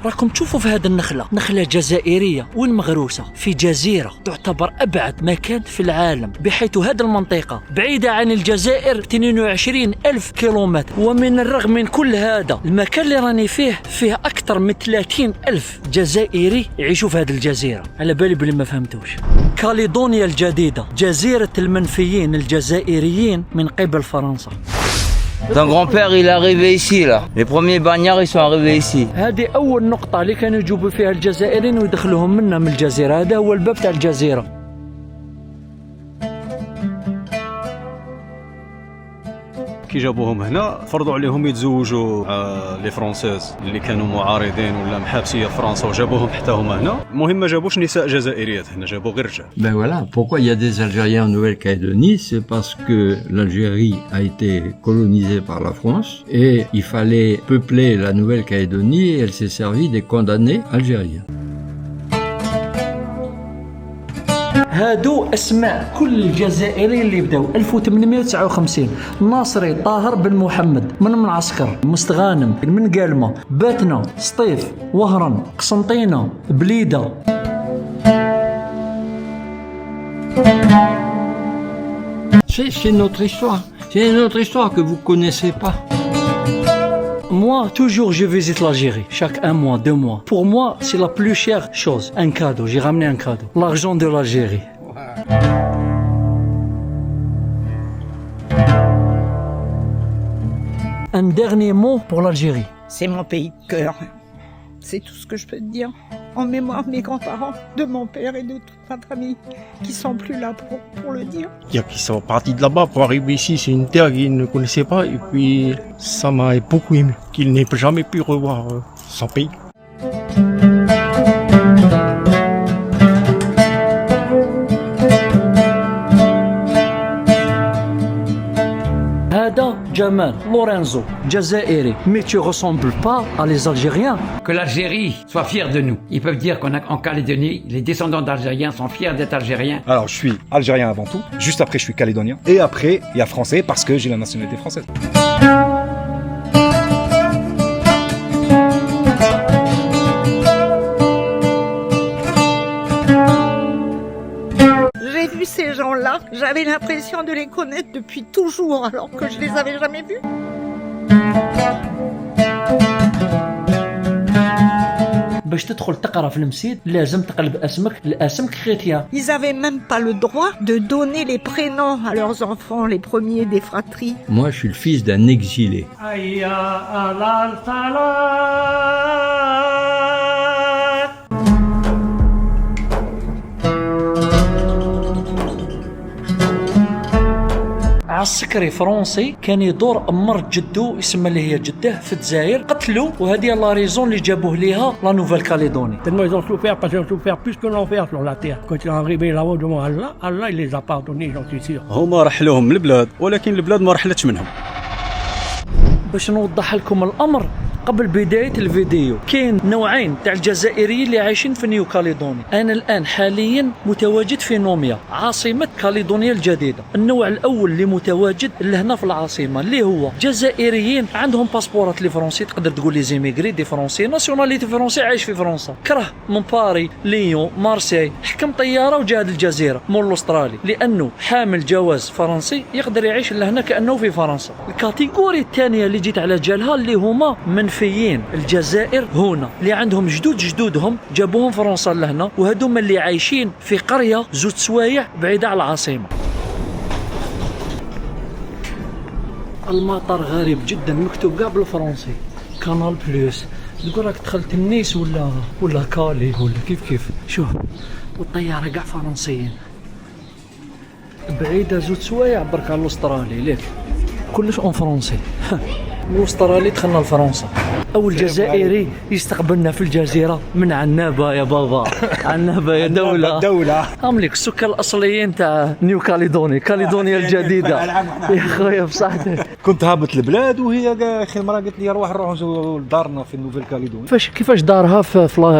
راكم تشوفوا في هذه النخلة، نخلة جزائرية والمغروسة في جزيرة تعتبر أبعد مكان في العالم، بحيث هذه المنطقة بعيدة عن الجزائر 22 ألف كيلومتر. ومن الرغم من كل هذا، المكان اللي راني فيه أكثر من 30 ألف جزائري يعيشوا في هذه الجزيرة. على بالي بلي ما فهمتوش. كاليدونيا الجديدة، جزيرة المنفيين الجزائريين من قبل فرنسا. Ton grand-père, il est arrivé ici, là. Les premiers bagnards, ils sont arrivés ici. هذه أول نقطة اللي كانوا يجوبوا فيها الجزائريين ويدخلوهم منا من الجزيرة. هذا هو الباب تاع الجزيرة. كي جابوهم هنا فرضوا عليهم يتزوجوا لي فرونسيز اللي كانوا معارضين ولا محابسيه في فرنسا وجابوهم حتى هما هنا. المهم ما جابوش نساء جزائريات هنا، جابوا غير رجال. Ben voilà, pourquoi il y a des Algériens en Nouvelle-Calédonie, c'est parce que l'Algérie a été colonisée par la France et il fallait peupler la Nouvelle-Calédonie et elle s'est servie des condamnés algériens. هادو اسماء كل الجزائريين اللي بداو 1859. ناصري طاهر بن محمد من معسكر، مستغانم من قالمة، باتنا، سطيف، وهران، قسنطينة، بليدة. C'est notre histoire. C'est une autre histoire que vous connaissez pas. Moi, toujours, je visite l'Algérie, chaque 1 mois, 2 mois. Pour moi, c'est la plus chère chose, un cadeau. J'ai ramené un cadeau, l'argent de l'Algérie. Un dernier mot pour l'Algérie. C'est mon pays de cœur. C'est tout ce que je peux te dire. En mémoire de mes grands-parents, de mon père et de toute ma famille qui sont plus là pour le dire. Il y a qui sont partis de là-bas pour arriver ici, c'est une terre qu'ils ne connaissaient pas et puis ça m'a beaucoup ému qu'ils n'aient jamais pu revoir son pays. هذا جمال لورينزو جزائري. Mais tu ressembles pas à les Algériens. Que l'Algérie soit fière de nous. Ils peuvent dire qu'en Calédonie, les descendants d'Algériens sont fiers d'être Algériens. Alors je suis algérien avant tout, juste après je suis calédonien, et après il y a français parce que j'ai la nationalité française. J'ai vu ces gens-là, j'avais l'impression de les connaître depuis toujours alors que je les avais jamais vus. باش تدخل تقرا في المسيد لازم تقلب اسمك الاسم كريتيان. Ils avaient même pas le droit de donner les prénoms à leurs enfants, les premiers des fratries. Moi, je suis le fils d'un exilé. عسكري فرنسي كان يدور أمر جدو يسمى اللي هي جده في الجزائر، قتلوا، وهذه لا ريزون اللي جابوه ليها لا نوفيل كاليدوني. Tellement ils ont souffert parce qu'ils ont souffert plus que l'enfer sur la terre. Quand ils sont arrivés là-haut devant Allah, Allah il les a pardonnés, j'en suis sûr. هما رحلوهم من البلاد ولكن البلاد ما رحلتش منهم. باش نوضح لكم الأمر قبل بداية الفيديو، كاين نوعين تاع الجزائريين اللي عايشين في نيو كاليدوني. أنا الآن حاليا متواجد في نوميا عاصمة كاليدونيا الجديدة. النوع الأول اللي متواجد لهنا في العاصمة اللي هو جزائريين عندهم باسبورات لي فرنسي، تقدر تقول لي زيميغري دي فرنسي، ناسيوناليتي فرنسي، عايش في فرنسا، كره من باري، ليون، مارسي، حكم طيارة وجا هذه الجزيرة مول الأسترالي، لأنه حامل جواز فرنسي يقدر يعيش لهنا كأنه في فرنسا. الكاتيجوري الثانية اللي جيت على جالها اللي هما منفيين الجزائر هنا، اللي عندهم جدودهم جابوهم فرنسا لهنا، وهذوما اللي عايشين في قرية زوج سوايع بعيدة على العاصمة. المطار غريب جدا، مكتوب كاع بالفرنسي كانال بلوس، تقول راك دخلت النيس ولا كالي ولا كيف. شوف والطيارة كاع فرنسيين، بعيدة زوج سوايع برك على الأسترالي، ليك كلش اون فرنسي. من الأسترالي دخلنا لفرنسا. أول جزائري يستقبلنا في الجزيرة من عنابة يا بابا. عنابة يا دولة. أملك السكان الأصليين تاع نيو كاليدوني، كاليدونيا الجديدة. يا خويا بصحتك. كنت هابط البلاد وهي اخي المراه قالت لي نروحوا لدارنا في النوفيل كاليدوني. كيفاش دارها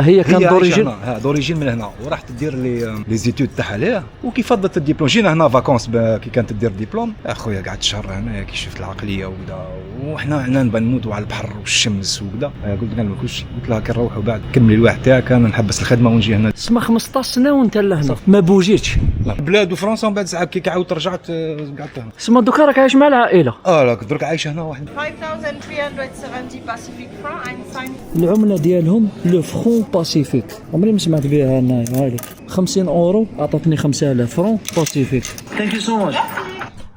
هي كانت دوريجين؟ دوريجين من هنا، وراحت دير لي زيتود تاعها ليه، وكي فضت الدبلوم جينا هنا فاكونس كي كانت دير ديبلوم. اخويا قعدت شهر هنا كي شفت العقليه وكذا، وحنا نبان نموتوا على البحر والشمس نعسوا وكذا. قلت لها ما كلش، قلت لها كنروحوا بعد كملي الواحد تاعك، انا نحبس الخدمه ونجي هنا. تسمى 15 سنه وانت لهنا ما بوجيتش. بلاد وفرنسا ومن بعد ساعه كي عاودت رجعت قعدت هنا. تسمى دوكا راك عايش مع العائله. لا درك عايشه هنا واحد. 5370 Pacific franc and sign. العمله ديالهم لو فرون باسيفيك، عمري ما سمعت بها انايا. هاي 50 اورو عطاتني 5000 فرون باسيفيك. ثانك يو سو ماتش.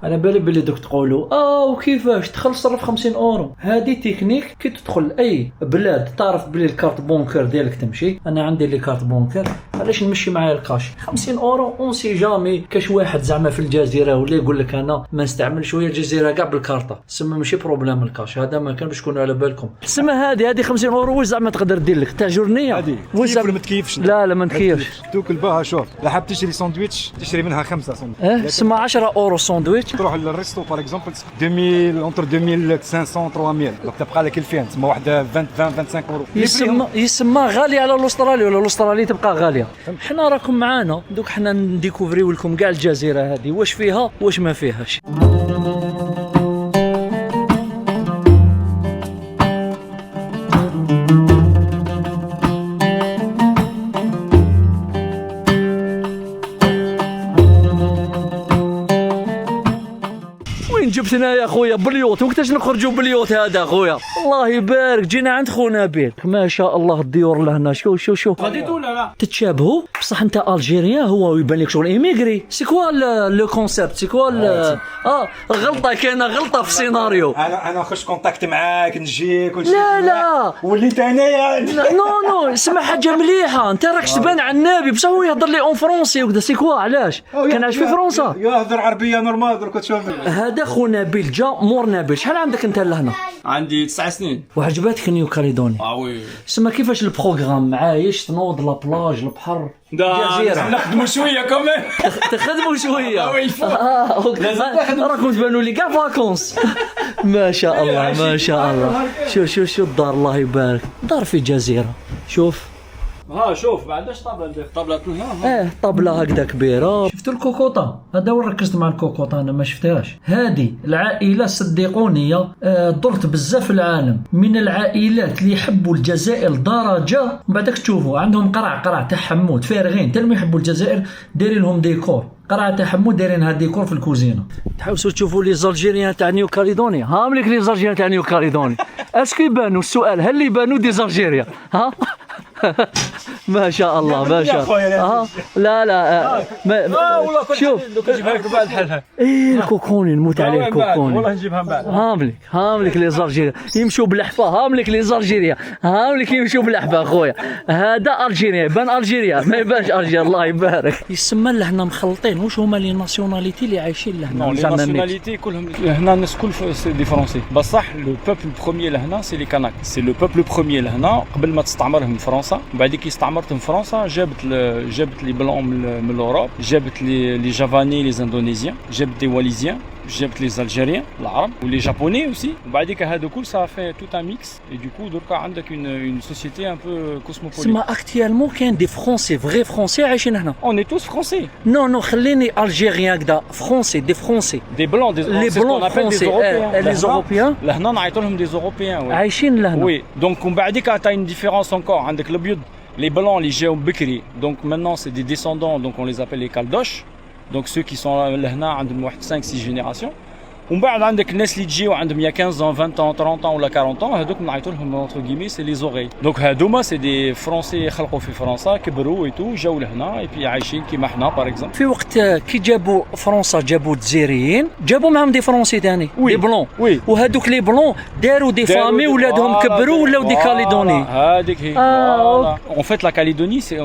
على بالي بلي دوك تقولوا وكيفاش تدخل صرف 50 اورو. هذه تكنيك كي تدخل اي بلاد تعرف بلي الكارت بونكر ديالك تمشي. انا عندي لي كارت بونكر، علاش نمشي معايا الكاش 50 اورو اون سي جامي كاش واحد زعما في الجزيره ولا يقول لك انا ما نستعملش ويا الجزيره كاع بالكارطه. سما ماشي بروبليم الكاش، هذا ما كان باش تكونوا على بالكم. سما هذه 50 اورو واش زعما تقدر دير لك تاع جورنيه؟ واش زعما ما تكيفش؟ لا ما نكيفش. دوك الباها شوف، لا حاب تشري ساندويتش تشري منها 5 ساندويتش. سما 10 اورو ساندويتش. تروح للريستو باغ اكزومبل 2000 اونتر 2500 3000 دونك تبقى لك 2000 تسمى واحده 20 25 اورو. يسمى غالي على الاسترالي ولا الاسترالي تبقى غاليه. حنا راكم معانا دوك حنا نديكوفريو لكم كاع الجزيره هذه واش فيها واش ما فيهاش. جبتنا يا خويا باليوت، وقتاش نخرجوا باليوت هذا خويا؟ الله يبارك جينا عند خونا نبيل، ما شاء الله الديور لهنا. شوف غاديتو ولا لا؟ تتشابهوا بصح انت الجيريان هو يبان لك شغل ايميغري. سي كوا لو كونسيبت؟ سي كوا غلطه كاينه غلطه في السيناريو. انا نخش كونتاكت معاك نجيك لا وليت انايا. نو اسمع حاجه مليحه، انت راكش تبان على النبي بصح هو يهضر لي اون فرونسي وكذا. سي كوا علاش كان عايش في فرنسا يهضر عربيه نورمال درك تشوف. هذا خونا نبيل جا مور نبيل. شحال عندك انت لهنا؟ عندي 9 سنين. وعجبتك نيو كاليدوني؟ وي. سما كيفاش البروغرام عايش تنوض لا بلاج البحر جزيره؟ نخدموا شويه كمان. تخدموا شويه. وي راكم تبانوا لي كاع فاكونس. ما شاء الله ما شاء الله. شوف الدار الله يبارك، دار في جزيره. شوف شوف ما عندهاش طابله طابله هكذا كبيره. شفتوا الكوكوطه؟ هذا وين ركزت مع الكوكوطه انا ما شفتهاش. هذه العائله صدقوني درت بزاف العالم من العائلات اللي يحبوا الجزائر لدرجه بعدك تشوفوا عندهم قرع تاع حمود فارغين تال ما يحبوا الجزائر، دايرين لهم ديكور قرع تاع حمود دايرينها ديكور في الكوزينه. تحاولوا تشوفوا لي زالجيريان تاع نيو كاليدوني. هاملك لي زالجيريان تاع نيو كاليدوني. اسكو يبانوا السؤال هل يبانوا دي زالجيريا؟ ما شاء الله ما شاء الله. لا شوف نجيبها لك بعد حالها. الكوكوني نموت عليه الكوكوني. والله نجيبها من بعد. هاملك لي زالجيريا يمشوا بالحفا. هاملك لي زالجيريا هاملك يمشوا بالحفا خويا. هذا الجيريا يبان الجيريا ما يبانش الجيريا. الله يبارك. يسمى لهنا مخلطين. واش هما لي ناسيوناليتي اللي عايشين لهنا؟ لي ناسيوناليتي كلهم هنا الناس كل دي فرونسي بصح. لو بوبل بروميير لهنا سي لي كاناك. سي لو بوبل بروميير لهنا قبل ما تستعمرهم فرنسا. بعد كي استعمرتهم فرنسا جابت لي بلون من اوروب، جابت لي جافاني لي اندونيزيان، جابت لي واليزيان، جابت لي الجيريان العرب ولي جابوني اوسي. وبعد كده هذا كل سا في توت ان ميكس اي دو كو دركا عندك اون سوسيتي ان بو كوسموبوليت. سما اكتيالمون كاين دي فرونسي فغي فرونسي عايشين هنا. اون اي توس فرونسي. نو خليني الجيريان كدا فرونسي دي فرونسي دي بلون لي بلون فرونسي لي اوروبيان. لهنا نعيطوا لهم دي اوروبيان عايشين لهنا. وي دونك ومن بعد كده تاع اون ديفيرونس انكور. عندك الابيض les blancs les جاو بكري donc maintenant c'est des descendants donc on les appelle les caldoches donc ceux qui sont لهنا عندهم واحد 5 6 générations. ومن بعد عندك الناس اللي تجيو عندهم يا 15 ans 20 ans 30 ans ولا 40 ans هذوك نعيطوا لهم entre guillemets c'est les oreilles. donc هذوما c'est des français خلقوا في فرنسا كبروا ايتو جاو لهنا اي بي عايشين كيما حنا باغ اكزومبل. في وقت كي جابوا فرنسا جابوا الجزائريين جابوا معهم دي فرونسي ثاني دي بلون. وهذوك لي بلون داروا دي فامي ولادهم كبروا ولاو دي كاليدوني. هذيك هي en fait la Calédonie c'est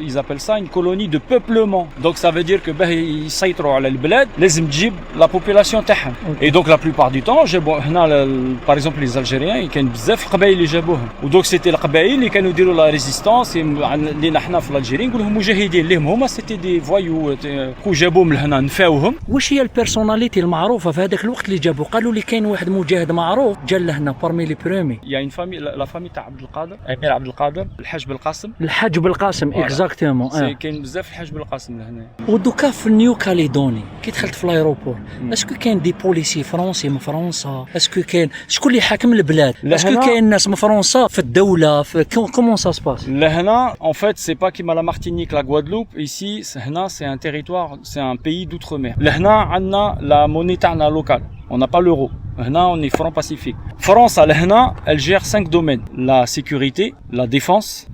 ils appellent ça une colonie de peuplement. donc ça veut dire que باه يسيطروا على البلاد لازم تجيب la population تاعهم. Et donc la plupart du temps جابوا هنا par exemple les Algériens كان بزاف قبائل اللي جابوهم. ودوك سيتي القبائل اللي كانوا يديروا لا ريزيستانس اللي حنا في الجزائر نقول لهم مجاهدين اللي هما سيتي دي فوايو كو جابوهم لهنا نفاوهم. واش هي البيرسوناليتي المعروفه في هذاك الوقت اللي جابوا؟ قالوا لي كاين واحد مجاهد معروف جا لهنا بارمي لي بريمي. يا اون فامي لا فامي تاع عبد القادر امير عبد القادر الحاج بالقاسم. الحاج بالقاسم اكزاكتومون. كاين بزاف الحاج بالقاسم لهنا. ودوكا في نيو كاليدوني كي دخلت في الايروبور اسكو كاين دي بوليس سي فرنسي من فرنسا؟ اسكو كاين شكون اللي حاكم البلاد؟ اسكو لهنا- كاين ناس من فرنسا في الدوله في كومون سا سباس؟ لهنا en fait c'est pas comme la Martinique, la Guadeloupe. Ici هنا c'est un territoire, c'est un pays d'outre-mer. لهنا عندنا la monnaie تاعنا locale. On n'a pas l'euro. هنا on est franc pacifique. France لهنا elle gère 5 domaines: la sécurité, la défense,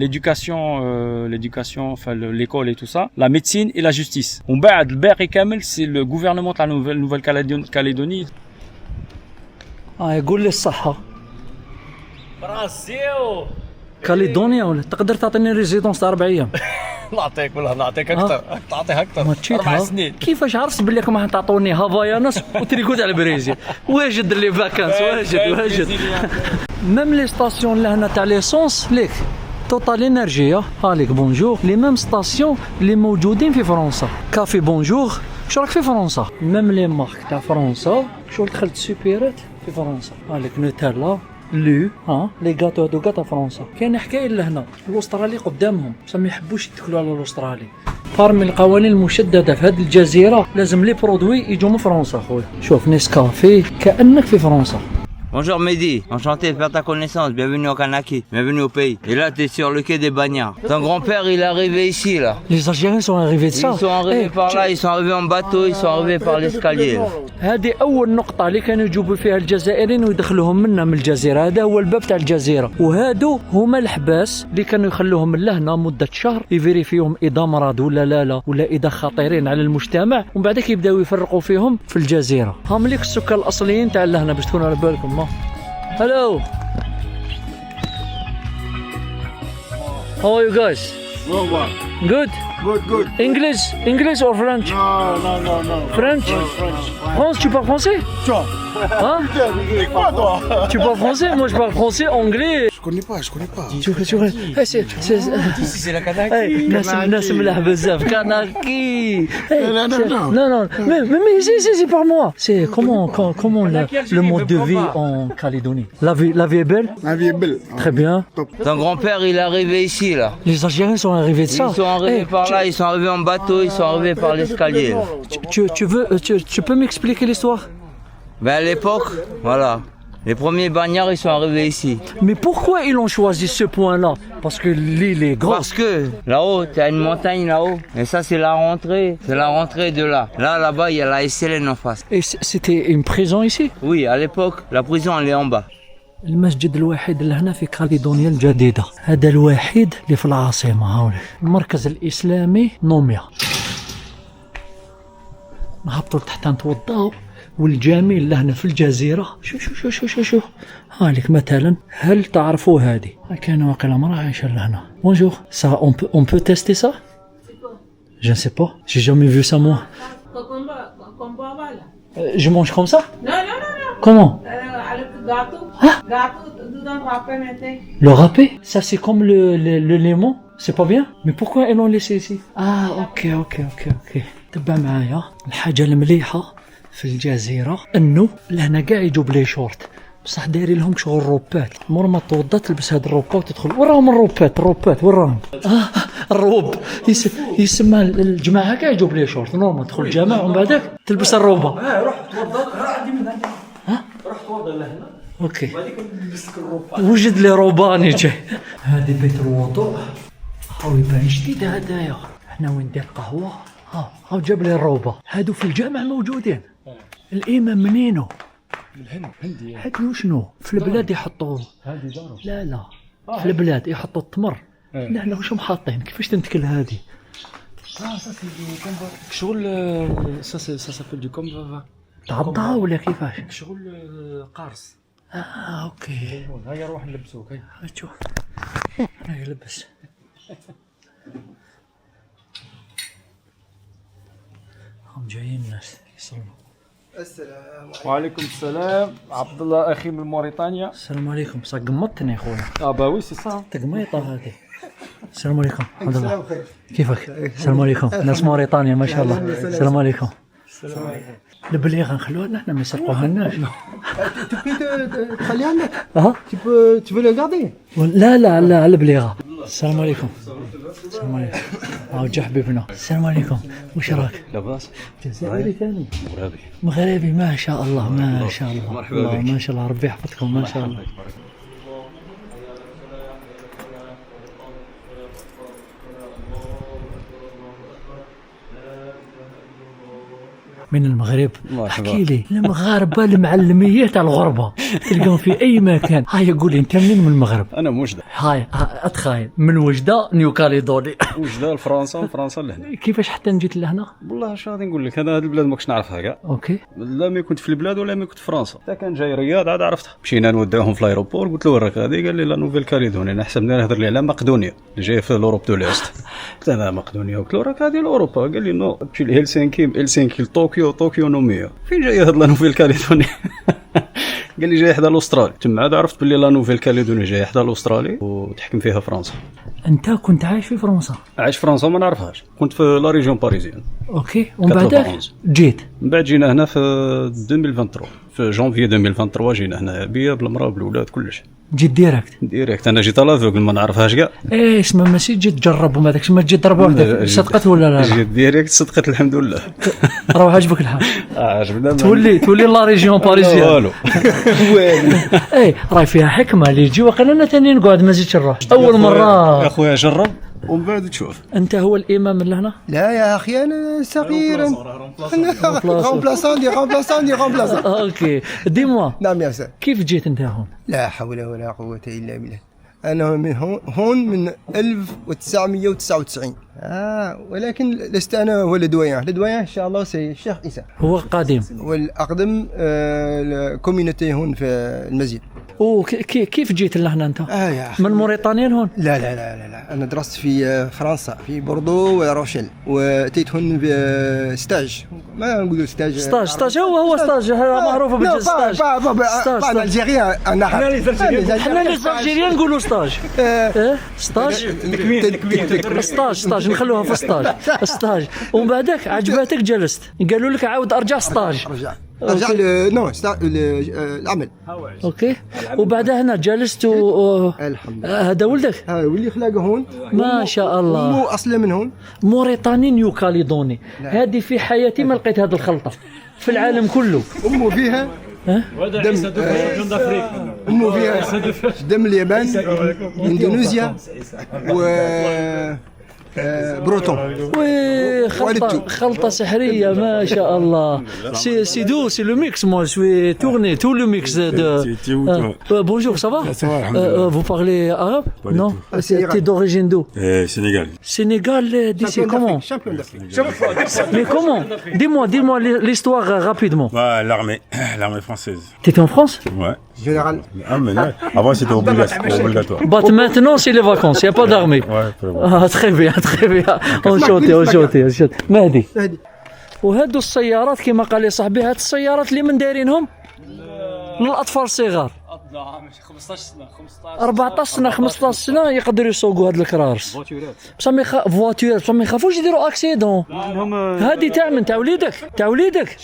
l'éducation, enfin l'école et tout ça, la médecine et la justice. On بعد الباقي كامل c'est le gouvernement de la Nouvelle-Calédonie. يقول لي الصحه كاليدونيا ولا تقدر تعطيني ريزيدونس تاع 4 ايام؟ نعطيك والله نعطيك اكثر تعطيها اكثر ما تشيتها كيفاش عرفت بلي راكم راح تعطوني هافايانس وتريكو تاع البريزيل؟ واجد لي فاكانس واجد ميم لي ستاسيون لهنا تاع ليسونس ليك توتال انرجيا هاليك بونجور لي ميم ستاسيون اللي موجودين في فرنسا كافي بونجور شو راك في فرنسا ميم لي مارك تاع فرنسا شو دخلت سوبيرات في فرنسا هاليك نوتيلا لو لي غاتو هادو تاع فرنسا كاين حكايه لهنا الاسترالي قدامهم بصح ما يحبوش يتكلوا على الاسترالي من القوانين المشدده في هذه الجزيره لازم لي برودوي يجوا من فرنسا خويا شوف نيسكافي كانك في فرنسا Bonjour Mehdi, enchanté de faire ta connaissance, bienvenue au Kanaki, bienvenue au pays. Et là t'es sur le quai des Bagnards. Ton grand-père il est arrivé ici là. Les Algériens sont arrivés de ça. Ils sont arrivés par là, ils sont arrivés en bateau, ils sont arrivés par l'escalier. هذه أول نقطة اللي كانوا يجيبوا فيها الجزائريين ويدخلوهم منا من الجزيرة، هذا هو الباب تاع الجزيرة، وهادو هما الحباس اللي كانوا يخلوهم من لهنا مدة شهر يفيريفيهم إذا مرض ولا ولا إذا خطيرين على المجتمع، ومن بعد يبداو يفرقوا فيهم في الجزيرة. هم ليك السكان الأصليين تاع لهنا باش تكونوا على بالكم. Hello. How are you guys? Good. Good. English or French? No. French? France, tu parles français? Hein? Tu parles français? Moi je parle français, anglais. Je connais pas. Tu c'est la Kanaki. ناس ملاح بزاف كاناكي. Non. Mais si parle-moi. C'est comment le mode de vie en Calédonie? La vie est belle? La vie est belle. Très bien. Ton grand-père il est arrivé ici là. Les Algériens sont arrivés de ça. Ils sont arrivés par là, ils sont arrivés en bateau, ils sont arrivés par l'escalier. Tu peux m'expliquer l'histoire? Ben à l'époque, voilà, les premiers bagnards ils sont arrivés ici. Mais pourquoi ils ont choisi ce point-là? Parce que l'île est grosse. Parce que là-haut, tu as une montagne là-haut. Et ça c'est la rentrée de là. Là-bas, il y a la SLN en face. Et c'était une prison ici? Oui, à l'époque, la prison elle est en bas. المسجد الوحيد اللي هنا في كاليدونيا الجديدة، هذا الوحيد اللي في العاصمة هاولي المركز الإسلامي نوميا. نهبطوا لتحت نتوضاو، والجميل اللي هنا في الجزيرة شو هاليك مثلا هل تعرفوا هذه؟ كاين واقيلا مرة عايشة لهنا. بونجور ça on peut tester ça? Je ne sais pas, j'ai jamais vu ça moi. Je mange comme ça? Non. Comment? Avec le gâteau. Gâteau dedans râpé maintenant. Le râpé? Ça c'est comme le lemon? C'est pas bien? Mais pourquoi ils l'ont laissé ici? Ah ok. تبع معايا الحاجة المليحة في الجزيرة انه لهنا كاع يجوا بلي شورت، بصح دايرين لهم شغل روبات، مور ما توضا تلبس هاد الروبا وتدخل. وراهم الروبات وراهم الروب يسمى الجماعة كاع يجوا بلي شورت نورمال، تدخل الجامع ومن بعدك تلبس الروبة. روح توضا عندي من هنا. روح توضا لهنا. اوكي. وجد لي روباني جاي. هذه بيت الوضوء. هاو يبان جديد هدايا. احنا وين ندير قهوة. هاو جاب لي الروبة. هادو في الجامع موجودين. الإمام منينو؟ هندي. هادو شنو؟ في البلاد يحطوا. لا. في البلاد يحطوا التمر. لا واش حاطين؟ كيفاش تنتكل هادي؟ شغل ça s'appelle du combat. تعضها ولا كيفاش؟ شغل قارص. اوكي. هيا نروح نلبسوك. هيا شوف. هيا لبس. هم جايين الناس يصلوا. السلام وعليكم السلام. عبد الله اخي من موريتانيا. السلام عليكم. صح قمطتني يا خويا. با وي سي صا تقميطه هذه. السلام عليكم. الحمد لله. كيفك؟ السلام عليكم. ناس موريتانيا ما شاء الله. السلام عليكم. السلام عليكم. البليغه نخلوها نحن ما يسرقوهالناش. تخليها عندك. Tu veux le garder? لا البليغه. السلام عليكم. السلام عليكم. جا حبيبنا. السلام عليكم. وش راك؟ لاباس. جزائري ثاني. مغربي. مغربي ما شاء الله ما شاء الله. مرحبا بك. ما شاء الله ربي يحفظكم ما شاء الله. من المغرب. احكي لي المغاربه المعلميه تاع الغربه تلقاهم في اي مكان. هاي قول لي انت منين من المغرب؟ انا من وجده. هاي اتخيل من وجده نيو كاليدوني. وجده لفرنسا وفرنسا لهنا. كيفاش حتى جيت لهنا؟ والله اش غادي نقول لك، هذا البلاد ما كنتش نعرفها كاع. اوكي. لا مي كنت في البلاد ولا مي كنت في فرنسا. حتى كان جاي رياض عاد عرفتها. مشينا نودعوهم في الايروبور، قلت له وراك هذه؟ قال لي لا نوفيل كاليدوني. انا حسبني نهضر لي على مقدونيا اللي جايه في الاوروب دو ليست. قلت انا مقدونيا. قلت له راك هذه لاوروبا. قال لي نو تمشي لهلسنكي، هلسنكي لطوكيو، طوكيو نوميا. فين جاي هاد لا نوفيل كاليدوني؟ قال لي جاي حدا الاسترالي. تما عاد عرفت باللي لا نوفيل كاليدوني جاي حدا الاسترالي وتحكم فيها فرنسا. انت كنت عايش في فرنسا؟ عايش في فرنسا وما نعرفهاش، كنت في لا ريجيون باريزيان. اوكي. ومن بعدك جيت؟ من بعد جينا هنا في 2023 في جونفي 2023 جينا هنا بيا بالمراه بالاولاد كلش. جيت ديريكت؟ انا جيت لافوغل ما نعرفهاش كاع. ايه اسمع ماشي جيت تجرب وما داكش، ما جيت ضربه وحدك صدقت ولا لا؟ جيت ديريكت صدقت الحمد لله. راه عجبك الحال؟ عجبنا. تولي لا ريجيون باريزيان. والو. ايه راهي فيها حكمه اللي يجي وقال انا ثاني نقعد ما زدتش نروح اول مره. يا خويا جرب ومن بعد تشوف. انت هو الامام من لهنا؟ لا يا اخي انا صغير. رومبلاسون. اوكي ديموا. نعم يا سيدي. كيف جيت انت هون؟ لا حول ولا قوة الا بالله. انا من هون من 1999. ولكن لست انا هو لدويان ان شاء الله سي الشيخ عيسى هو قادم والاقدم الكوميونيتي هون في المسجد. كيف جيت لهنا انت؟ يا من موريتانيا هون؟ لا لا لا لا, لا. انا درست في فرنسا في بوردو وروشيل واتيت هون بستاج. ما نقولوا ستاج هو ستاج معروفه بالستاج. انا الجيريان. حنا لي الجيريان نقولوا ستاج. ستاج نخلوها في ستاج. ومن بعدك عجبتك جلست قالوا لك عاود ارجع ستاج. رجع العمل. اوكي. وبعدها هنا جلست الحمد لله. هذا ولدك؟ ولي خلاقه هون ما شاء الله. مو اصلا من هون موريتاني نيو كاليدوني. هذه في حياتي ما لقيت هذه الخلطه في العالم كله. امه فيها دم امه فيها دم اليابان اندونيسيا و بروتون. خلطة سحرية ما شاء الله. سي لو ميكس. moi je vais tourner tout le mix de bonjour, ça va? Vous parlez arabe? Non. T'es d'origine d'où? Sénégal d'ici. Comment? Mais comment? Dis-moi l'histoire rapidement. L'armée française. T'étais en France? Ouais. Général. Avant c'était obligatoire. Maintenant c'est les vacances, il n'y a pas d'armée. Ouais, très bien. اونشوتي مهدي. وهادو السيارات كما قال لي صاحبي، هاد السيارات اللي من دايرينهم للاطفال الصغار 15 سنه يقدروا يسوقوا هاد الكرارس بصح ما يخافوش يديروا اكسيدون. هادي تاع وليدك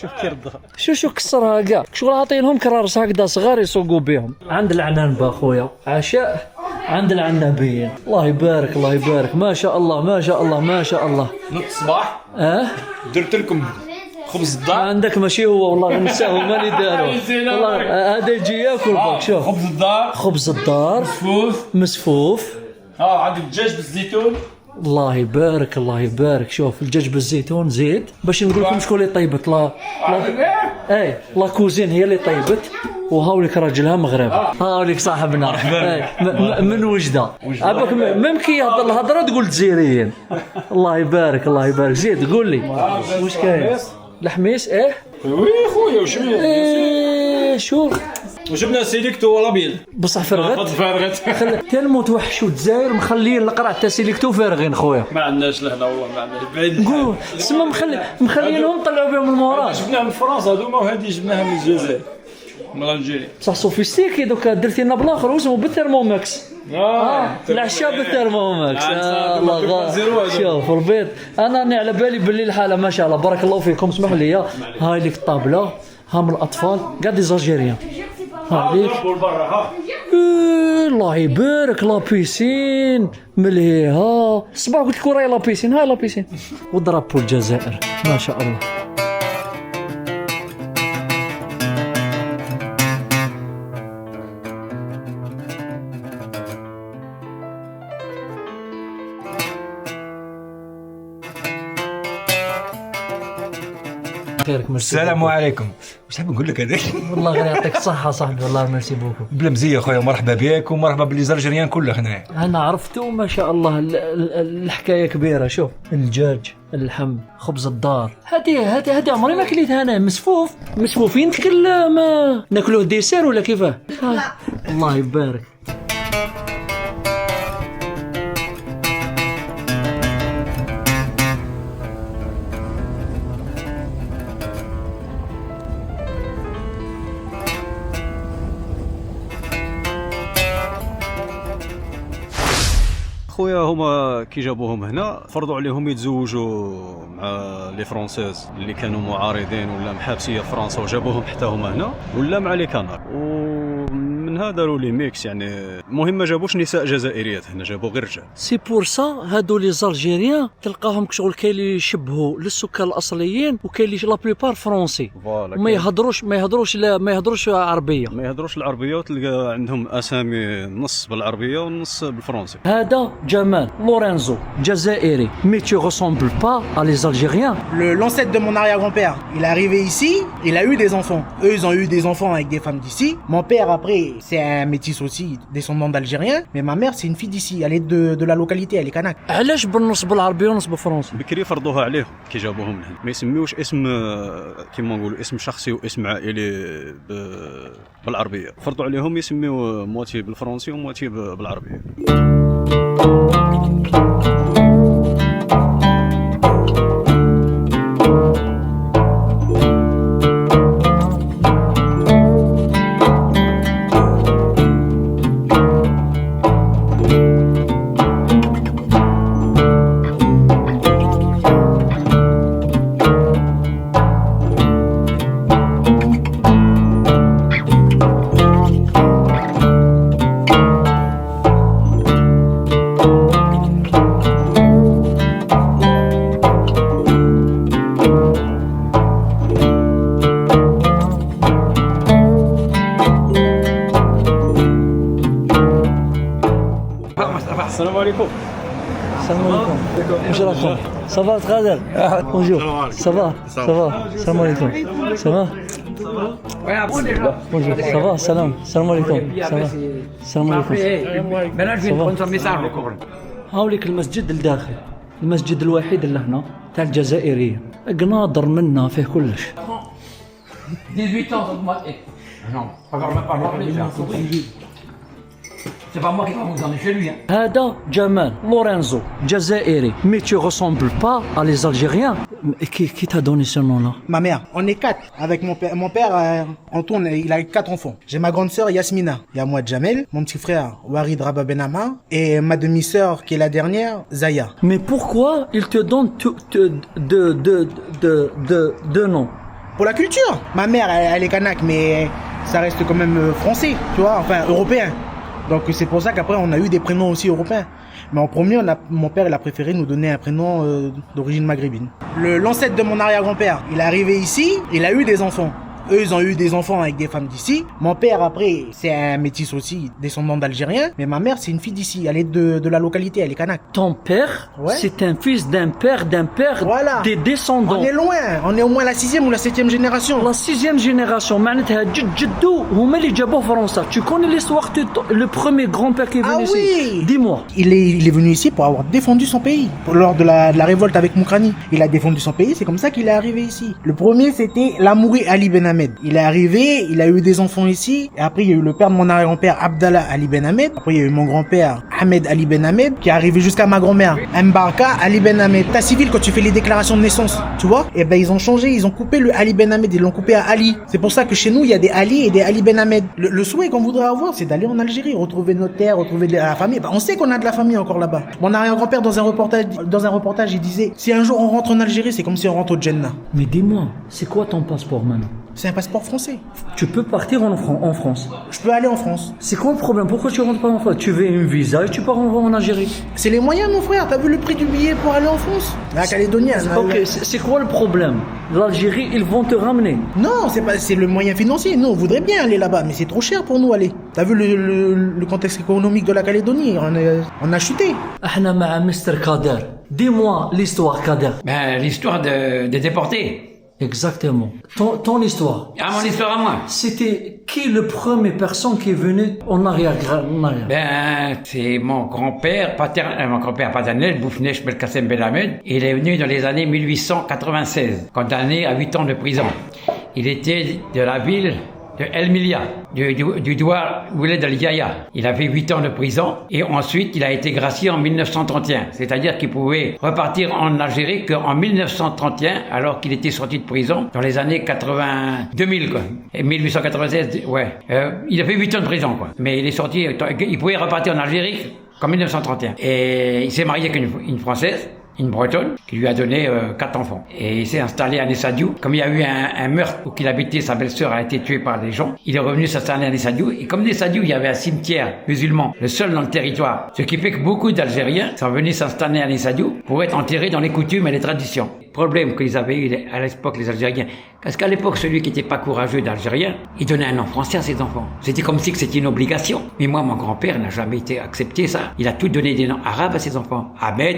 شو كسرها كاع شغل عاطينهم كرارس هكذا صغار يسوقوا بهم. عند العنان باخويا عشاء عند العنابيين. الله يبارك ما شاء الله. نط الصباح درت لكم خبز الدار عندك ماشي هو والله نساو مالي داروا والله. هذا يجي ياكل باك. شوف خبز الدار مسفوف. عندك دجاج بالزيتون. الله يبارك. شوف الدجاج بالزيتون زيد باش نقول لكم شكون اللي طيبت. لا كوزين هي اللي طيبت. وهاوليك راجلها مغربي. هاوليك صاحبنا من وجده. عباك ممكن يهضر الهضره تقول جزائريين. الله يبارك. زيد قول لي واش كاين؟ الحميس وي خويا وشميه شوف وجبنا سيليكتو ولا بيض بصح فرغت. تلمو توحشوا الجزائر مخليين القرع تاع سيليكتو فارغين خويا. ما عندناش لهنا والله ما عندناش بعيد. قول تسمى مخلينهم طلعوا بهم المورا. جبناها من فرنسا هذوما وهذه جبناها من الجزائر من الجيري. بصح سوفيستيكي دوكا درتي لنا بلاخر واسمه بالثرموماكس. العشاء بالثرموماكس. الله شوف البيض. انا على بالي باللي الحاله ما شاء الله بارك الله فيكم. اسمح لي هاي لك الطابله ها من الاطفال قاعد دي زالجيريان. عليك. الله يبارك لا بيسين مليها. الصباح قلت لك وراي لا بيسين، هاي لا بيسين وضربوا الجزائر ما شاء الله. خيرك ميرسي. السلام عليكم. واش حاب نقول لك هذاك؟ والله غير يعطيك الصحة صاحبي، والله ميرسي بوكو. بلا مزيه خويا، مرحبا بك ومرحبا باللي زالجيريان كله هنايا. انا عرفته ما شاء الله. الحكاية كبيرة. شوف الدجاج، اللحم، خبز الدار، هذه عمري ما كليتها انا. مسفوفين تكلم ناكلوه ديسير ولا كيفاه؟ الله يبارك. خويا هما كي جابوهم هنا فرضوا عليهم يتزوجوا مع لي فرونسيز اللي كانوا معارضين ولا محابسيه في فرنسا، وجابوهم حتى هما هنا، ولا مع لي كانار، ومن هذا داروا لي ميكس. يعني المهم ما جابوش نساء جزائريات هنا، جابوا غير رجال. سي بور سا هادو لي زالجيريان تلقاهم كشغل كاين اللي يشبهوا للسكان الاصليين وكاين اللي لا بليبار فرونسي، ما يهضروش عربيه. ما يهضروش العربيه، وتلقى عندهم اسامي نص بالعربيه ونص بالفرنسي. هذا جمال لورينزو جزائري، mais tu ressembles pas à les Algériens. L'ancêtre de mon arrière-grand-père, il est arrivé ici, il a eu des enfants. Eux, ils ont eu des enfants avec des femmes d'ici. Mon père, après, c'est un métis aussi, descendant d'Algériens. Mais ma mère, c'est une fille d'ici, elle est de la localité, elle est kanak. علاش بالنص بالعربيه ونص بالفرنسي؟ بكري فرضوها عليهم كي جابوهم لهنا، ما يسميوش اسم كيما نقولوا اسم شخصي واسم عائلي بالعربيه، فرضوا عليهم يسميو موتي بالفرنسي وموتي بالعربيه. السلام عليكم. السلام عليكم. واش راكم؟ صافا تغادر؟ بونجور. صافا السلام عليكم. صافا بونجور. صافا السلام عليكم. السلام عليكم. هاوليك المسجد لداخل، المسجد الوحيد اللي هنا تاع الجزائريين، قناضر منا فيه كلش. 18 ans augmenté. Non, encore même pas moi. C'est pas moi qui va vous emmener chez lui. هذا جمال لورينزو جزائري، mais tu ressembles pas à les Algériens. Qui t'a donné ce nom-là? Ma mère, on est 4 avec mon père. Mon père, en tourne, il a 4 enfants. J'ai ma grande sœur Yasmina, il y a moi Jamel, mon petit frère Warid Rabah Benama et ma demi-sœur qui est la dernière, Zaya. Mais pourquoi il te donne deux noms? Pour la culture. Ma mère, elle est kanak, mais ça reste quand même français, tu vois, enfin européen. Donc c'est pour ça qu'après on a eu des prénoms aussi européens. Mais en premier, mon père il a préféré nous donner un prénom d'origine maghrébine. L'ancêtre de mon arrière-grand-père, il est arrivé ici, il a eu des enfants. Eux, ils ont eu des enfants avec des femmes d'ici. Mon père, après, c'est un métis aussi, descendant d'Algériens. Mais ma mère, c'est une fille d'ici. Elle est de la localité, elle est kanak. Ton père, ouais, c'est un fils d'un père, voilà, des descendants. On est loin. On est au moins la 6e ou la 7e génération. La 6e génération. معناتها جدو هما اللي جابوه فرنسا. Tu connais l'histoire de le premier grand-père qui est venu ici? Oui. Dis-moi. Il est venu ici pour avoir défendu son pays. Lors de la révolte avec Moukrani. Il a défendu son pays, c'est comme ça qu'il est arrivé ici. Le premier, c'était l'Amouri Ali Ben Ahmed. Il est arrivé, il a eu des enfants ici. Et après, il y a eu le père de mon arrière-grand-père, Abdallah Ali Ben Ahmed. Après, il y a eu mon grand-père, Ahmed Ali Ben Ahmed, qui est arrivé jusqu'à ma grand-mère, Mbarka Ali Ben Ahmed. T'as civil, quand tu fais les déclarations de naissance, tu vois, et ben, ils ont changé, ils ont coupé le Ali Ben Ahmed, ils l'ont coupé à Ali. C'est pour ça que chez nous, il y a des Ali et des Ali Ben Ahmed. Le souhait qu'on voudrait avoir, c'est d'aller en Algérie, retrouver nos terres, retrouver la famille. Ben, on sait qu'on a de la famille encore là-bas. Mon arrière-grand-père, dans un reportage, il disait, si un jour on rentre en Algérie, c'est comme si on rentre au Djenna. Mais dis-moi, c'est quoi ton passeport maintenant? C'est un passeport français. Tu peux partir en France. Je peux aller en France. C'est quoi le problème? Pourquoi tu rentres pas en France? Tu veux une visa et tu pars en Algérie. C'est les moyens, mon frère. T'as vu le prix du billet pour aller en France? La Calédonie, Ok, c'est quoi le problème? L'Algérie, ils vont te ramener. Non, c'est le moyen financier. Nous, on voudrait bien aller là-bas, mais c'est trop cher pour nous aller. T'as vu le contexte économique de la Calédonie? On a chuté. Ahna ma'a Mr. Kader. Dis-moi l'histoire, Kader. Ben, l'histoire des déportés. Exactement. Ton histoire. Ah, mon histoire à moi. C'était qui le premier personne qui est venu en arrière? Ben, c'est mon grand-père paternel, Boufnesh Belkacem Belhamed. Il est venu dans les années 1896, condamné à 8 ans de prison. Il était de la ville de El Milia, du Douar Ouled El Yaya. Il a fait 8 ans de prison et ensuite il a été gracié en 1931. C'est-à-dire qu'il pouvait repartir en Algérie qu'en 1931 alors qu'il était sorti de prison dans les années 2000 quoi. Et 1896, ouais. Il a fait 8 ans de prison quoi. Mais il est sorti, il pouvait repartir en Algérie qu'en 1931. Et il s'est marié avec une Française, une Bretonne, qui lui a donné 4 enfants. Et il s'est installé à Nessadiou. Comme il y a eu un meurtre où il habitait, sa belle-sœur a été tuée par les gens, il est revenu s'installer à Nessadiou. Et comme Nessadiou, il y avait un cimetière musulman, le seul dans le territoire, ce qui fait que beaucoup d'Algériens sont venus s'installer à Nessadiou pour être enterrés dans les coutumes et les traditions. Problème qu'ils avaient eu à l'époque, les Algériens. Parce qu'à l'époque, celui qui n'était pas courageux d'Algérien, il donnait un nom français à ses enfants. C'était comme si c'était une obligation. Mais moi, mon grand-père n'a jamais été accepté ça. Il a tout donné des noms arabes à ses enfants. Ahmed,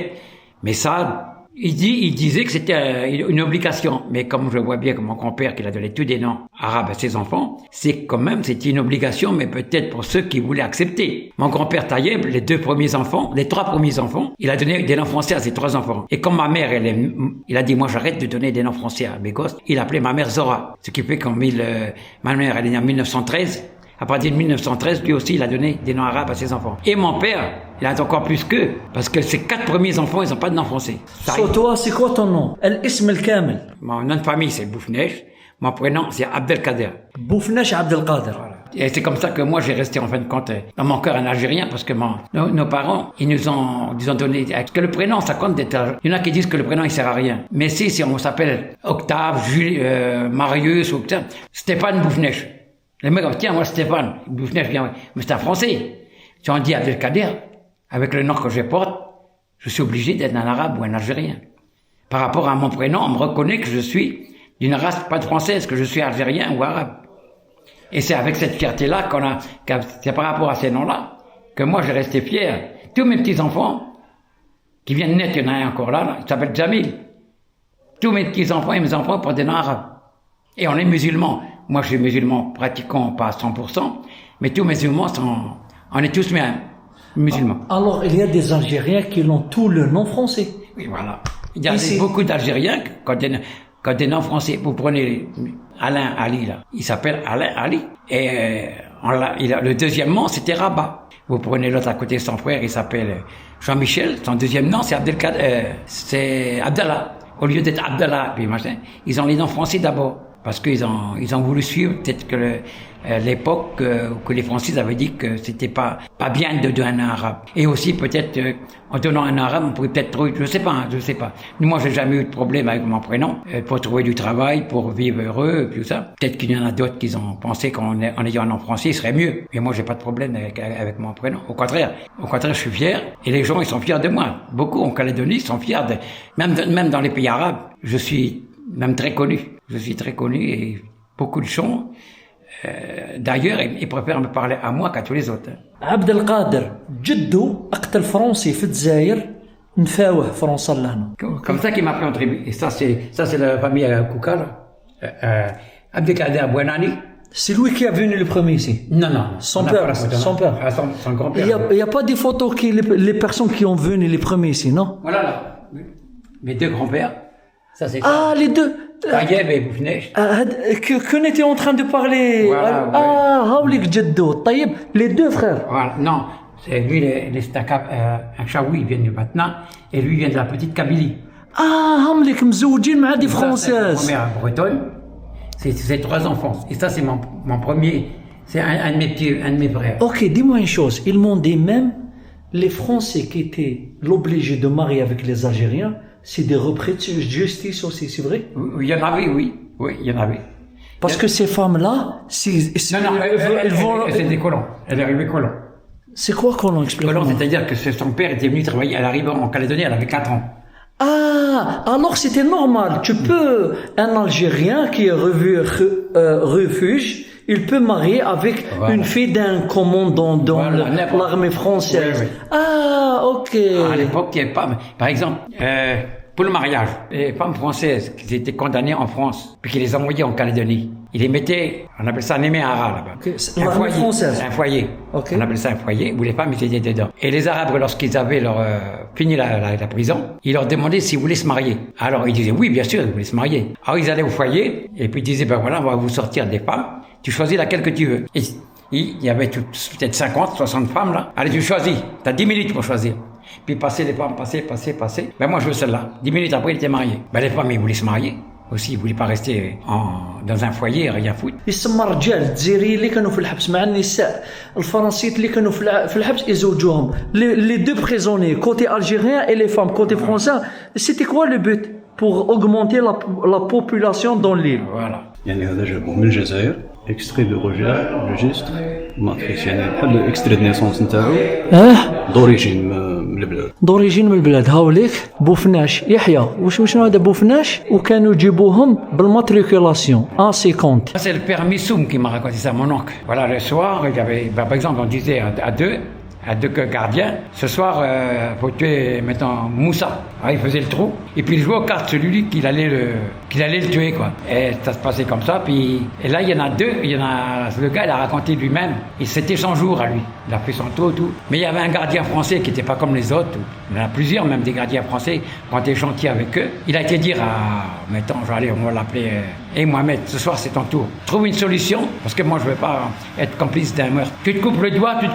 mais ça, il disait que c'était une obligation. Mais comme je vois bien que mon grand-père, qu'il a donné tous des noms arabes à ses enfants, c'est quand même, c'était une obligation, mais peut-être pour ceux qui voulaient accepter. Mon grand-père Taïeb, les 3 premiers enfants, il a donné des noms français à ses 3 enfants. Et comme ma mère, il a dit, moi j'arrête de donner des noms français à mes gosses, il appelait ma mère Zora. Ce qui fait ma mère, elle est née en 1913. À partir de 1913, lui aussi, il a donné des noms arabes à ses enfants. Et mon père, il a encore plus qu'eux, parce que ses 4 premiers enfants, ils n'ont pas de nom français. So, toi, c'est quoi ton nom? El-Ism el-Kamel. Mon nom de famille, c'est Boufnesh. Mon prénom, c'est Abdelkader. Boufnesh Abdelkader. Voilà. Et c'est comme ça que moi, j'ai resté en fin de compte dans mon cœur un Algérien, parce que nos parents, ils nous ont donné... Parce que le prénom, ça compte d'être... Il y en a qui disent que le prénom, il sert à rien. Mais si on s'appelle Octave, Jules, Marius, ou Stéphane Boufnesh. Les mecs disent, tiens, moi Stéphane, Boufnesh, mais c'est un Français. Si on dit Abdelkader, avec le nom que je porte, je suis obligé d'être un Arabe ou un Algérien. Par rapport à mon prénom, on me reconnaît que je suis d'une race pas de française, que je suis algérien ou arabe. Et c'est avec cette fierté-là c'est par rapport à ces noms-là, que moi j'ai resté fier. Tous mes petits-enfants, qui viennent naître, il y en a un encore là, il s'appelle Jamil. Tous mes petits-enfants et mes enfants portent des noms arabes. Et on est musulmans. Moi, je suis musulman pratiquant, pas à 100%, mais tous mes musulmans on est tous musulmans. Alors, il y a des Algériens qui ont tout le nom français. Oui, voilà. Il y a beaucoup d'Algériens quand des noms français. Vous prenez Alain Ali, là. Il s'appelle Alain Ali. Et le deuxième nom, c'était Rabat. Vous prenez l'autre à côté de son frère, il s'appelle Jean-Michel. Son deuxième nom, c'est c'est Abdallah. Au lieu d'être Abdallah, puis machin, ils ont les noms français d'abord. Parce qu'ils ont voulu suivre peut-être que l'époque que les Français avaient dit que c'était pas bien de donner un arabe. Et aussi peut-être en donnant un arabe, on pourrait peut-être trouver, je sais pas. Moi, j'ai jamais eu de problème avec mon prénom pour trouver du travail, pour vivre heureux, et tout ça. Peut-être qu'il y en a d'autres qui ont pensé qu'en ayant un nom français, il serait mieux. Mais moi, j'ai pas de problème avec mon prénom. Au contraire, je suis fier. Et les gens, ils sont fiers de moi. Beaucoup en Calédonie sont fiers même dans les pays arabes. Je suis même très connu. Je suis très connu et beaucoup de gens, d'ailleurs, ils préfèrent me parler à moi qu'à tous les autres. Abdelkader, جدو أقتل فرنسي في الجزائر نفاوه فرنسا لهنا. Comme ça qu'il m'a pris en tribu. Et ça c'est la famille Koukal. Abdelkader Bouenani. C'est lui qui est venu le premier ici. Non. Son père. Son grand-père. Il n'y a pas des photos les personnes qui ont venu les premiers ici, non? Voilà là. Mes 2 grands-pères. Ça c'est. Ah, les 2. Taïeb et Boufnesh. Qu'on était en train de parler. Voilà, Haoulik Jeddo, Taïeb, les 2 frères. Voilà, non. C'est lui, c'est un Chaoui, il vient du Batna, et lui, il vient de la petite Kabylie. Ah, Hamlik mzoujin ma des Françaises. Ma mère bretonne, c'est 3 enfants. Et ça, c'est mon premier, c'est un de mes frères. Ok, dis-moi une chose. Ils m'ont dit même, les Français qui étaient obligés de marier avec les Algériens, c'est des repris de justice aussi, c'est vrai? Il y en avait, oui. Oui, il y en avait. Parce que ces femmes-là, elles vont... C'est des colons. Elle est arrivée colon. C'est quoi colon? Explique-moi. Colon, c'est-à-dire que son père était venu travailler. Elle arrive en Calédonie, elle avait 4 ans. Ah, alors c'était normal. Tu peux, un Algérien qui est refuge, il peut marier avec une fille d'un commandant dans l'armée française. Oui. Ah, ok. À l'époque, il n'y avait pas... Par exemple, pour le mariage, les femmes françaises qui étaient condamnées en France, puis qui les envoyaient en Calédonie, ils les mettaient, on appelle ça un éméara là-bas. Okay. Un foyer. Française. Un foyer. Okay. On appelle ça un foyer où les femmes étaient dedans. Et les Arabes, lorsqu'ils avaient fini la prison, ils leur demandaient s'ils voulaient se marier. Alors ils disaient oui, bien sûr, ils voulaient se marier. Alors ils allaient au foyer et puis ils disaient ben voilà, on va vous sortir des femmes. Tu choisis laquelle que tu veux. Et il y avait peut-être 50, 60 femmes là. Allez, tu choisis. T'as 10 minutes pour choisir. Puis passer les femmes, passer. Ben moi je veux celle-là. 10 minutes après, il était marié. Ben les femmes, ils voulaient se marier. Aussi, ils voulaient pas rester dans un foyer, rien foutre. يسمى الرجال الجزائريين اللي كانوا في الحبس مع النساء الفرنسيين اللي كانوا في الحبس يزوجوهم. Les deux prisonniers, côté algérien et les femmes côté français, c'était quoi le but? Pour augmenter la population dans l'île. Voilà. يعني هذا جابوه من الجزائر اكستري دو ريجستر ماتريس يعني بحال اكستري دو نيسونس نتاعو دوريجين من البلاد دوريجين من البلاد. هاوليك بوفناش يحيى شنو هذا بوفناش وكانوا يجيبوهم بالماتريكولاسيون سي كونت. C'est le père Missoum qui m'a raconté ça, mon oncle. Voilà, le soir, il y avait, par exemple, on disait à deux gardiens, ce soir, faut tuer, maintenant, Moussa. Ah, il faisait le trou. Et puis il jouait aux cartes, celui qu'il allait le tuer, quoi. Et ça se passait comme ça. Puis, et là, il y en a deux, le gars, il a raconté lui-même. Et c'était 100 jours à lui. Il a fait son tour, tout. Mais il y avait un gardien français qui n'était pas comme les autres. Il y en a plusieurs, même des gardiens français, quand on était chantier avec eux. Il a été dire mettons, on va l'appeler, Mohamed, ce soir, c'est ton tour. Trouve une solution, parce que moi, je veux pas être complice d'un meurtre. Tu te coupes le doigt de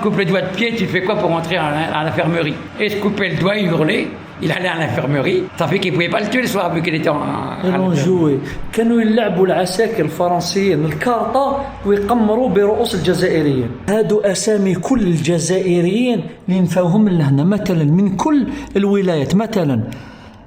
pied, tu fais quoi pour rentrer à l'infirmerie? Et se couper le doigt, il hurlait. Il allait à l'infirmerie. Ça fait qu'il ne pouvait pas le tuer le soir, vu qu'il était en joué. كانوا يلعبوا العساكر الفرنسيين الكارطة ويقمروا برؤوس الجزائريين. هادو أسامي كل الجزائريين اللي نفاوهم من لهنا، مثلا من كل الولايات. مثلا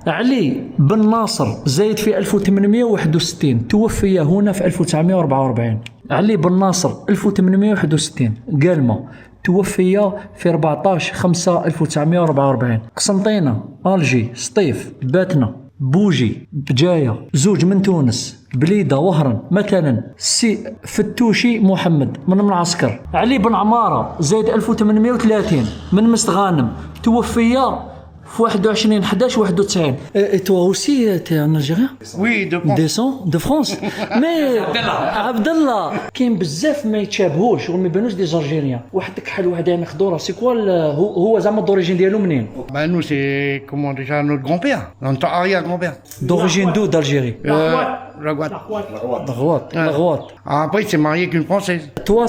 علي بن ناصر زايد في 1861 توفي هنا في 1944. علي بن ناصر 1861 قالمة توفي في 14/5/1944. قسنطينة، ألجي، سطيف، باتنا، بوجي، بجاية، زوج من تونس، بليدة، وهران. مثلا سي فتوشي محمد من معسكر. علي بن عمارة زايد 1830 من مستغانم توفي في 21/11/91. Et toi aussi, t'es un Algérien? Oui, de France. Descend de France. Mais Abdallah كاين بزاف ما يتشابهوش وما يبانوش دي Algériens. واحد كحل واحد عامل خضوره. سي كوا هو زعما الدوريجين ديالو منين؟ Bah nous c'est comment déjà notre grand-père, notre arrière-grand-père. D'origine d'où d'Algérie? La Droite. Après il s'est marié avec une Française. Toi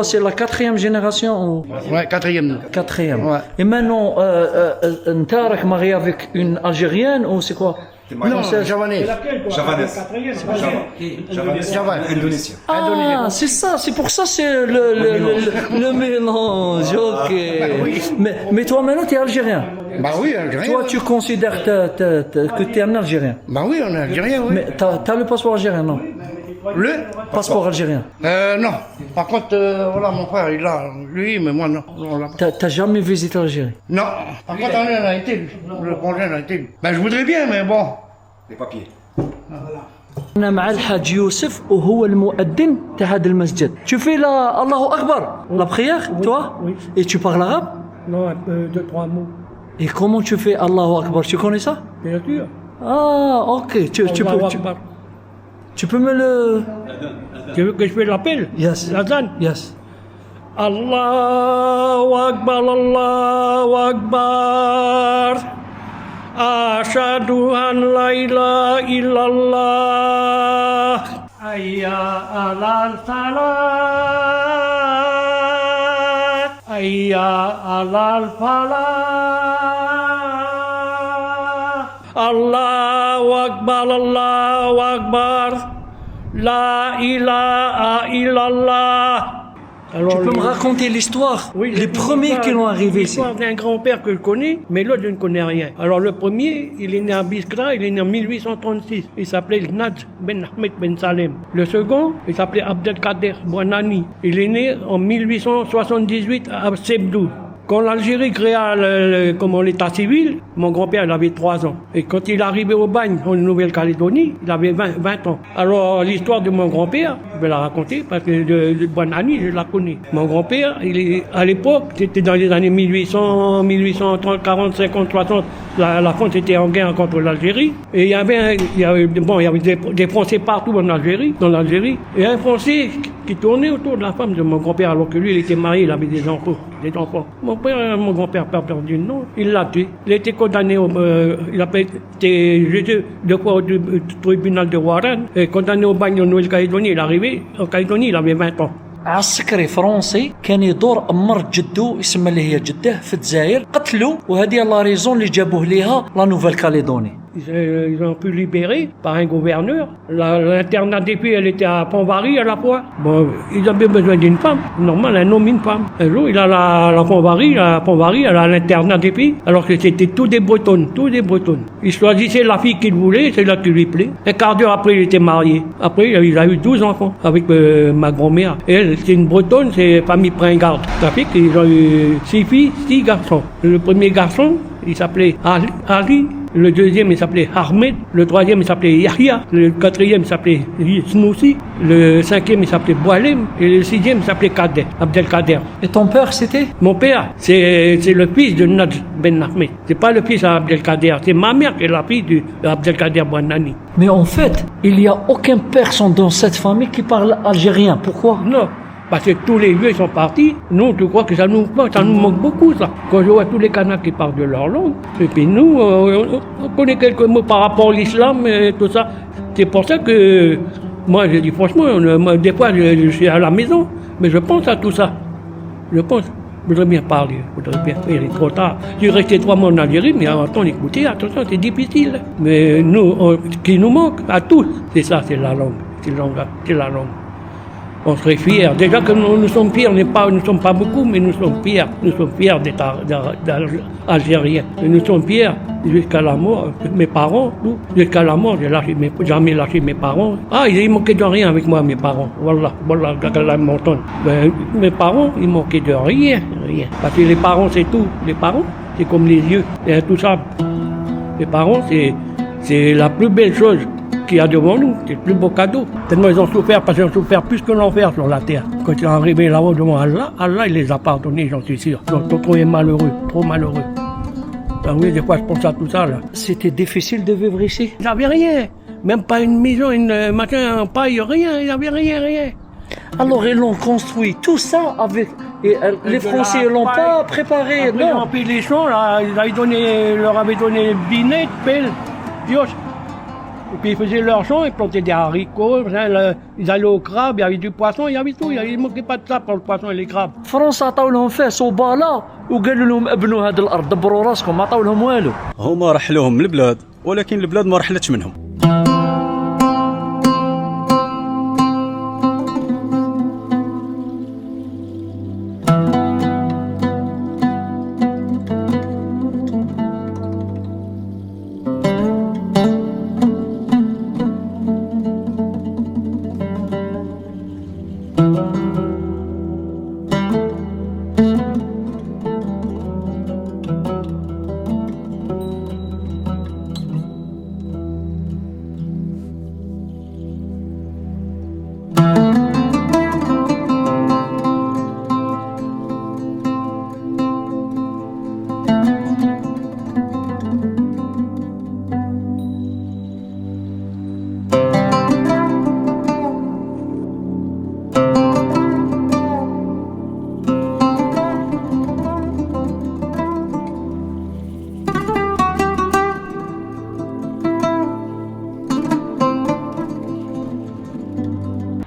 c'est la quatrième génération ou? Ouais, quatrième. Ouais. Et maintenant انت راك marié avec une Algérienne ou c'est quoi? Non, javanaise. Indonésien. Ah, c'est ça, c'est pour ça c'est le mélange. OK. Mais toi maintenant tu es algérien. Bah oui, algérien. Toi tu considères que tu es un Algérien. Bah oui, on est algérien, oui. Mais t'as le passeport algérien, non? Le passeport algérien. Non. Par contre, voilà, mon frère, il l'a. Lui, mais moi, non. T'as jamais visité l'Algérie? Non. Par contre, on a été, lui. Le congé, on a été, lui. Ben, je voudrais bien, mais bon. Les papiers. أنا مع الحاج يوسف وهو المؤذن تاع هذا المسجد. Tu fais la Allahu Akbar, la prière, toi? Oui. Et tu parles arabe? Non, 2-3 mots. Et comment tu fais Allahu Akbar? Tu connais ça? Bien sûr. Ah, ok. Tu peux me le... Tu veux que je fasse l'appel? Yes. L'adhan? Yes. Allahu Akbar, Allahu Akbar. Ashhadu an la ilaha illallah. Hayya alal salat. Hayya alal falah. Allahu Akbar, Allahu Akbar. La ilaha illallah. Alors, Tu peux me raconter l'histoire? Les premiers qui l'ont arrivé ici. L'histoire d'un grand-père que je connais, mais l'autre je ne connais rien. Alors le premier, il est né à Biskra, il est né en 1836. Il s'appelait Nadj Ben Ahmed Ben Salem. Le second, il s'appelait Abdelkader Bouanani. Il est né en 1878 à Sebdou. Quand l'Algérie créa l'état civil, mon grand-père il avait 3 ans. Et quand il est arrivé au bagne en Nouvelle-Calédonie, il avait 20 ans. Alors l'histoire de mon grand-père, je vais la raconter parce que de Bouanani, je la connais. Mon grand-père, à l'époque, c'était dans les années 1800, 1830, 40, 50, 60. La France était en guerre contre l'Algérie. Et il y avait des Français partout dans l'Algérie. Et un Français qui tournait autour de la femme de mon grand-père alors que lui, il était marié, il avait des enfants. Mon grand-père a perdu le nom, il l'a tué. Il a été condamné, il a été jeté 2 fois au tribunal de Warren, et condamné au bagne en Nouvelle-Calédonie. Il est arrivé, en Calédonie, il avait 20 ans. عسكري فرنسي كان يدور أمر جدو يسمى اللي هي جده في الجزائر قتلوا وهذه لا ريزون اللي جابوه ليها لا نوفيل كاليدوني. Ils ont pu libérer par un gouverneur. L'internat des filles, elle était à Pont-Vary à la fois. Bon, ils avaient besoin d'une femme. Normal, un homme, une femme. Un jour, il a la Pont-Vary, elle a l'internat des filles. Alors que c'était tous des Bretonnes. Il choisissait la fille qu'il voulait, c'est là qui lui plaît. Un quart d'heure après, il était marié. Après, il a eu 12 enfants avec ma grand-mère. Et elle, c'est une Bretonne, c'est famille Pringarde. Ça fait qu'ils ont eu 6 filles, 6 garçons. Le premier garçon, il s'appelait Ali. Le deuxième, il s'appelait Ahmed. Le troisième, il s'appelait Yahya. Le quatrième, il s'appelait Snoussi. Le cinquième, il s'appelait Boalem. Et le sixième, il s'appelait Abdelkader. Et ton père, c'était? Mon père, c'est le fils de Nadj Ben Ahmed. C'est pas le fils d'Abdelkader. C'est ma mère qui est la fille d'Abdelkader Bouanani. Mais en fait, il n'y a aucune personne dans cette famille qui parle algérien. Pourquoi? Non. Parce que tous les vieux sont partis. Nous, tu crois que ça nous manque beaucoup, ça. Quand je vois tous les Kanaks qui parlent de leur langue, et puis nous, on connaît quelques mots par rapport à l'islam et tout ça. C'est pour ça que, moi, je dis franchement, des fois, je suis à la maison, mais je pense à tout ça. Je voudrais bien parler, il est trop tard. J'ai resté 3 mois en Algérie, mais avant on écoutait, attention, c'est difficile. Mais nous, ce qui nous manque à tous, c'est ça, c'est la langue. C'est la langue. On serait fiers. Déjà que nous sommes fiers, nous ne sommes pas beaucoup, mais nous sommes fiers. Nous sommes fiers d'être algériens. Et nous sommes fiers jusqu'à la mort. Mes parents, jusqu'à la mort, j'ai jamais lâché mes parents. Ah, ils manquaient de rien avec moi, mes parents. Voilà, mes parents, ils manquaient de rien. Parce que les parents, c'est tout. Les parents, c'est comme les yeux, c'est intouchable. Les parents, c'est la plus belle chose qu'il y a devant nous, c'est le plus beau cadeau. Tellement ils ont souffert, parce qu'ils ont souffert plus que l'enfer sur la terre. Quand ils sont arrivés là-haut devant Allah, il les a pardonnés, j'en suis sûr. Ils sont trop malheureux, trop malheureux. Ah oui, des fois je pense à tout ça là. C'était difficile de vivre ici? Ils n'avaient rien, même pas une maison, une machin, un paille, rien, ils n'avaient rien. Alors ils l'ont construit, tout ça avec... Et les Français ne l'ont pas préparé, après, non. Ils ont pris les champs, là, leur avaient donné binet, pelle, pioche. Et puis ils faisaient leur champ, ils plantaient des haricots, ils allaient au crabe, il y avait du poisson, il y avait tout, il ne manquait pas de ça pour le poisson et les crabes. France عطاو لهم فيه صوباله وقالوا لهم ابنوا هذه الارض دبروا راسكم ما عطاو لهم والو. هما رحلوهم من البلاد ولكن البلاد ما رحلتش منهم.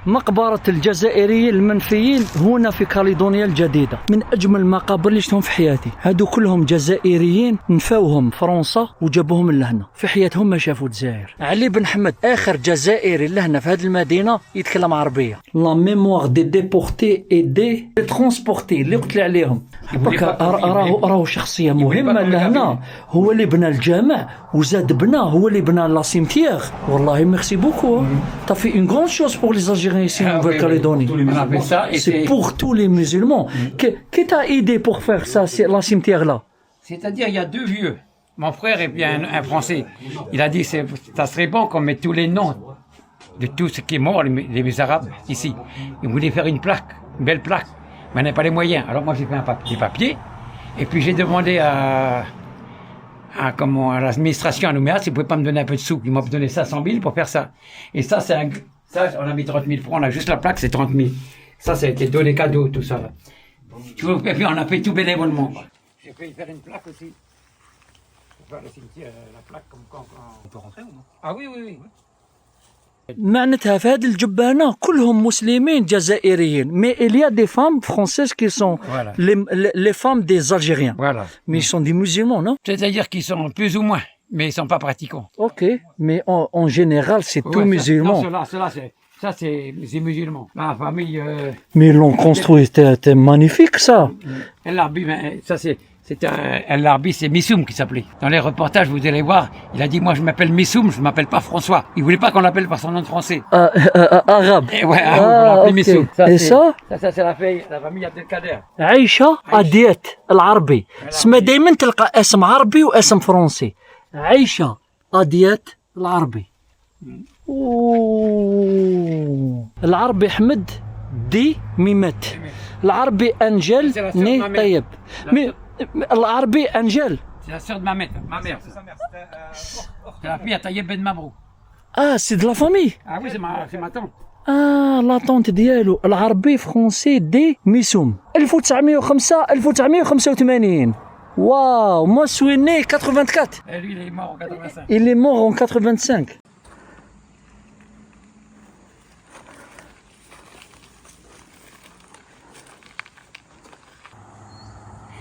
مقبرة الجزائريين المنفيين هنا في كاليدونيا الجديدة، من أجمل المقابر اللي شفتهم في حياتي. هادو كلهم جزائريين نفاوهم فرنسا وجابوهم لهنا، في حياتهم ما شافوا الجزائر. علي بن حمد آخر جزائري لهنا في هذه المدينة يتكلم عربية. لا ميموار دي ديبورتي اي دي ترونسبورتي اللي قلت لي عليهم. راهو شخصية مهمة لهنا، هو اللي بنى الجامع وزاد بنى، هو اللي بنى لا سيمتيير. والله ميرسي بوكو. T'as fait une grande chose pour les Algériens ici en Nouvelle-Calédonie. C'est pour tous les musulmans. Qui t'a aidé pour faire ça, la cimetière là? C'est-à-dire, il y a deux vieux, mon frère et puis un Français. Il a dit, ça serait bon qu'on mette tous les noms de tout ce qui est mort, les Arabes, ici. Ils voulaient faire une plaque, une belle plaque. Mais on n'a pas les moyens. Alors moi, j'ai fait des papiers. Et puis j'ai demandé à l'administration à Nouméa s'ils ne pouvaient pas me donner un peu de sous. Ils m'ont donné 500 000 pour faire ça. Et ça, on a mis 30 000 francs. On a juste la plaque, c'est 30 000. Ça a été donné cadeau, tout ça. Là. Et puis on a fait tout bénévolement. J'ai fait faire une plaque aussi. Pour faire le cimetière, la plaque comme quand on peut rentrer ou non? Ah oui, oui, oui. معناتها في هذه الجبانة كلهم مسلمين جزائريين، mais il y a des femmes françaises qui sont les femmes des Algériens. Voilà. Mais ils sont des musulmans, non? C'est-à-dire qu'ils sont plus ou moins, mais ils ne sont pas pratiquants. Ok, mais en général c'est tout musulman. Ça c'est musulman. La famille... Mais ils l'ont construit, c'était magnifique ça. El Arbi, ça c'était El Arbi, c'est Missoum qui s'appelait. Dans les reportages, vous allez voir, il a dit, moi je m'appelle Missoum, je ne m'appelle pas François. Il ne voulait pas qu'on l'appelle par son nom de français. Arabe. Et ouais, on l'appelait Missoum. Et ça? Ça c'est la famille Abdelkader. عايشة أديت العربي. اسمها دايما تلقى اسم عربي واسم فرنسي. عايشة أديت العربي. العربي حمد دي ميمات. العربي أنجل ني طيب. العربي أنجل. C'est la sœur de ma mère. C'est la fille à Taïeb Ben Mabrou. Ah, c'est de la famille. Ah oui, c'est ma tante. Ah, la tante ديالو. العربي فرنسي دي ميسوم. 1985. Waouh, moi je suis né en 84. Et lui, il est mort en 85. Il est mort en 85.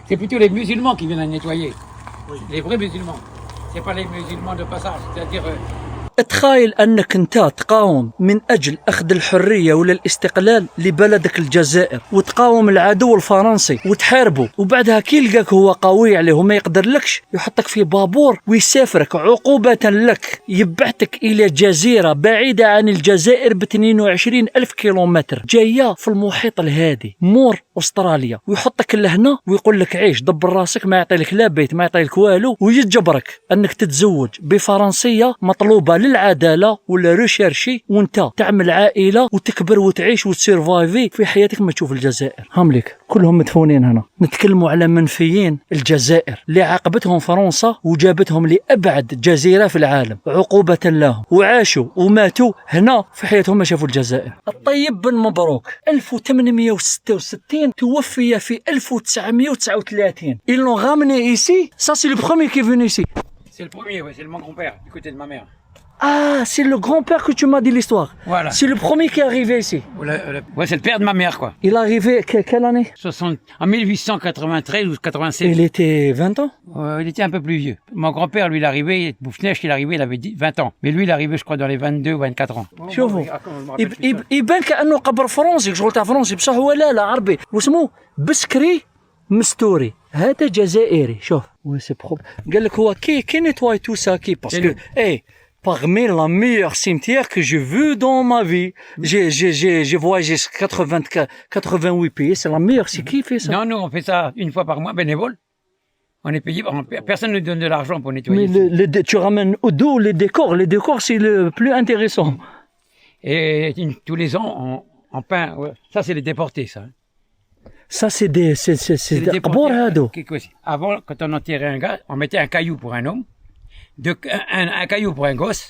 C'est plutôt les musulmans qui viennent à nettoyer. Oui. Les vrais musulmans. C'est pas les musulmans de passage. C'est-à-dire... تخيل أنك أنت تقاوم من أجل أخذ الحرية ولا الاستقلال لبلدك الجزائر، وتقاوم العدو الفرنسي وتحاربه، وبعدها كي يلقاك هو قوي عليه وما يقدر لكش يحطك في بابور ويسافرك عقوبة لك، يبعتك إلى جزيرة بعيدة عن الجزائر ب 22 ألف كيلومتر جاية في المحيط الهادي مور أستراليا، ويحطك لهنا ويقول لك عيش دبر راسك، ما يعطي لك لا بيت ما يعطي لك والو، ويجبرك أنك تتزوج بفرنسية مطلوبة للعدالة ولا ريشيرشي، وانت تعمل عائلة وتكبر وتعيش وتسيرفايفي في حياتك ما تشوف الجزائر. هامليك كلهم مدفونين هنا. نتكلموا على منفيين الجزائر اللي عاقبتهم فرنسا وجابتهم لأبعد جزيرة في العالم عقوبة لهم، وعاشوا وماتوا هنا في حياتهم ما شافوا الجزائر. الطيب بن مبروك 1866 توفي في 1939. Ils l'ont ramené ici. Ça c'est le premier qui est venu ici. C'est le premier, ouais, c'est mon grand-père du côté de ma mère. Ah, c'est le grand-père que tu m'as dit l'histoire. Voilà. C'est le premier qui est arrivé ici. Ouais, c'est le père de ma mère, quoi. Il est arrivé quelle année? En 1893 ou 96. Il était 20 ans? Il était un peu plus vieux. Mon grand-père, lui, il est arrivé, Boufnech, il est arrivé, il avait 20 ans. Mais lui, il est arrivé, je crois, dans les 22 ou 24 ans. شوفوا يبان كأنه قبر فرنسي، شغل تاع فرنسي بصح هو لا عربي. واسمه بسكري مستوري. هذا جزائري. شوف وي سي بروب. قال لك هو كي نيتواي تو سا كي باسكو parmi la meilleure cimetière que j'ai vu dans ma vie. J'ai voyagé 88 pays, c'est la meilleure. C'est qui fait ça? Non, nous on fait ça une fois par mois, bénévole. On est payé, personne ne nous donne de l'argent pour nettoyer. Mais tu ramènes d'où les décors? Les décors c'est le plus intéressant. Et tous les ans on peint, ouais. Ça c'est les déportés ça. Ça c'est des Avant quand on enterrait un gars, on mettait un caillou pour un homme. Un caillou pour un gosse,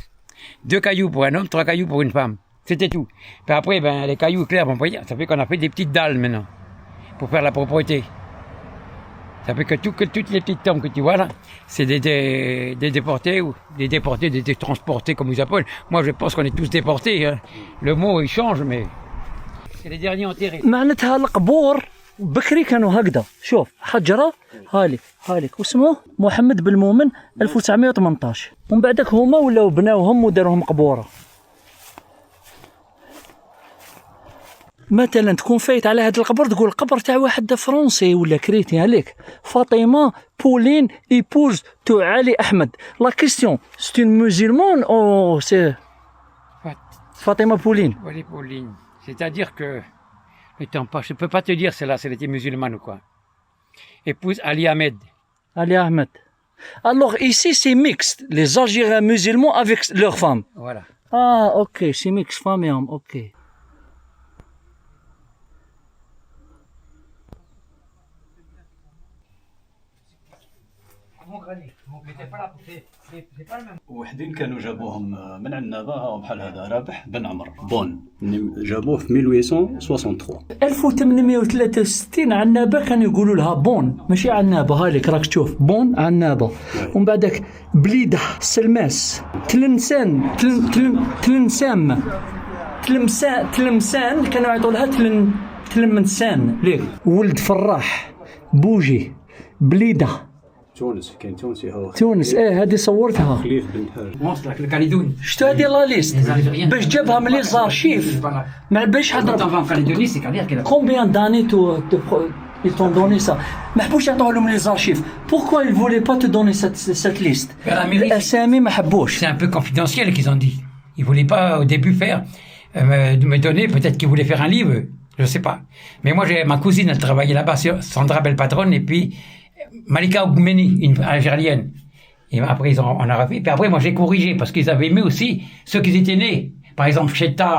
2 cailloux pour un homme, 3 cailloux pour une femme. C'était tout. Puis après, les cailloux clairs, ça fait qu'on a fait des petites dalles maintenant, pour faire la propreté. Ça fait que toutes les petites tombes que tu vois là, c'est des déportés, ou des transportés, comme ils appellent. Moi, je pense qu'on est tous déportés. Hein. Le mot, il change, mais C'est les derniers enterrés. معناتها القبور بكري كانوا هكذا. شوف حجرة هالك واسمه محمد بن مؤمن 1918. ومن بعدك هما ولاو بناوهم وداروهم قبورة. مثلا تكون فايت على هذا القبر تقول قبر تاع واحد فرنسي ولا كريتي عليك. فاطمة بولين ايبوز تو علي احمد. لا كيستيون سي اون مسلمان او سي فاطمة بولين. Oui, Pauline. C'est-à-dire que je peux pas te dire celle-là, si elle était musulmane ou quoi. Épouse Ali Ahmed. Ali Ahmed. Alors ici c'est mixte, les Algériens musulmans avec leurs femmes. Voilà. Ah ok, c'est mixte, femmes et hommes, ok. وحدين كانوا جابوهم من عنابه بحال هذا رابح بن عمر بون جابوه في 1863. 1863 عنابه كانوا يقولوا لها بون ماشي عنابه. هالك راك تشوف بون عنابه. ومن بعدك بليده سلماس تلمسان كانوا يعطوا لها تلمسان ليك. ولد فراح بوجي بليده تونس كاين تونسي هو تونس. هذه صورتها خليف بن هاج الكاليدون. شتو هذه لا ليست باش جابها من لي زارشيف ما باش حضر. كومبيان داني تو ils t'ont donné ça. ما حبوش يعطوها لهم لي زارشيف. Pourquoi ils voulaient pas te donner cette liste? الاسامي ما حبوش. C'est un peu confidentiel qu'ils ont dit. Ils voulaient pas au début faire me donner, peut-être qu'ils voulaient faire un livre, je sais pas. Mais moi j'ai ma cousine, elle travaillait là-bas, Sandra Belpatron, et puis Malika Ougmeni, une Algérienne. Et après, on a refait. Puis après, moi, j'ai corrigé parce qu'ils avaient mis aussi ceux qui étaient nés. Par exemple, Cheta.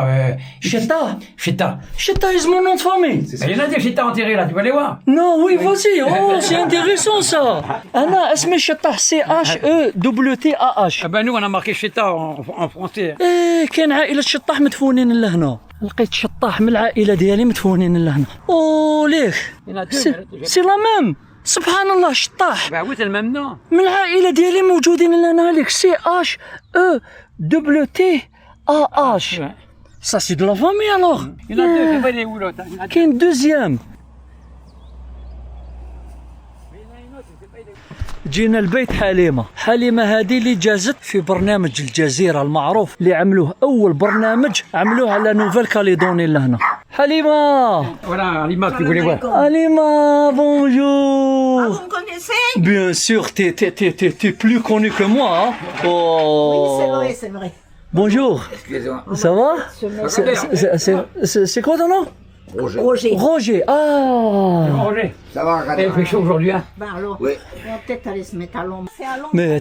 Cheta, c'est mon nom de famille. Il y en a des Cheta enterrés là, tu vas les voir. Non, oui, vas-y. Oh, c'est intéressant ça. Anna, اسمي Cheta, C-H-E-W-T-A-H. Ben nous, on a marqué Cheta en français. كان عائلة شطاح مدفونين لهنا. لقيت شطاح من العائلة ديالي مدفونين لهنا. أوه ليه؟ سي لا ميم. سبحان الله شطاح. Ben oui, c'est le même nom. من العائلة ديالي موجودين لنا هالك C-H-E-W-T-A-H. Ça c'est de la famille alors. Il y en a deux, je sais pas les où l'autre. كاين deuxième. جينا البيت حليمة هذه اللي جازت في برنامج الجزيرة المعروف اللي عملوه أول برنامج عملوه على نوفيل كاليدوني لهنا. حليمة. Voilà, Alima qui voulait voir. Alima, bonjour. Ah, vous me connaissez? Bien sûr, t'es plus connu que moi. Hein? Oh. Oui, c'est vrai. Bonjour. Excusez-moi. Ça va? C'est quoi ton nom? Roger. Ah. Roger. Ça va, regardez. Il fait chaud aujourd'hui, hein? Ben alors, oui. On va peut-être aller se mettre à l'ombre. C'est à l'ombre. Mais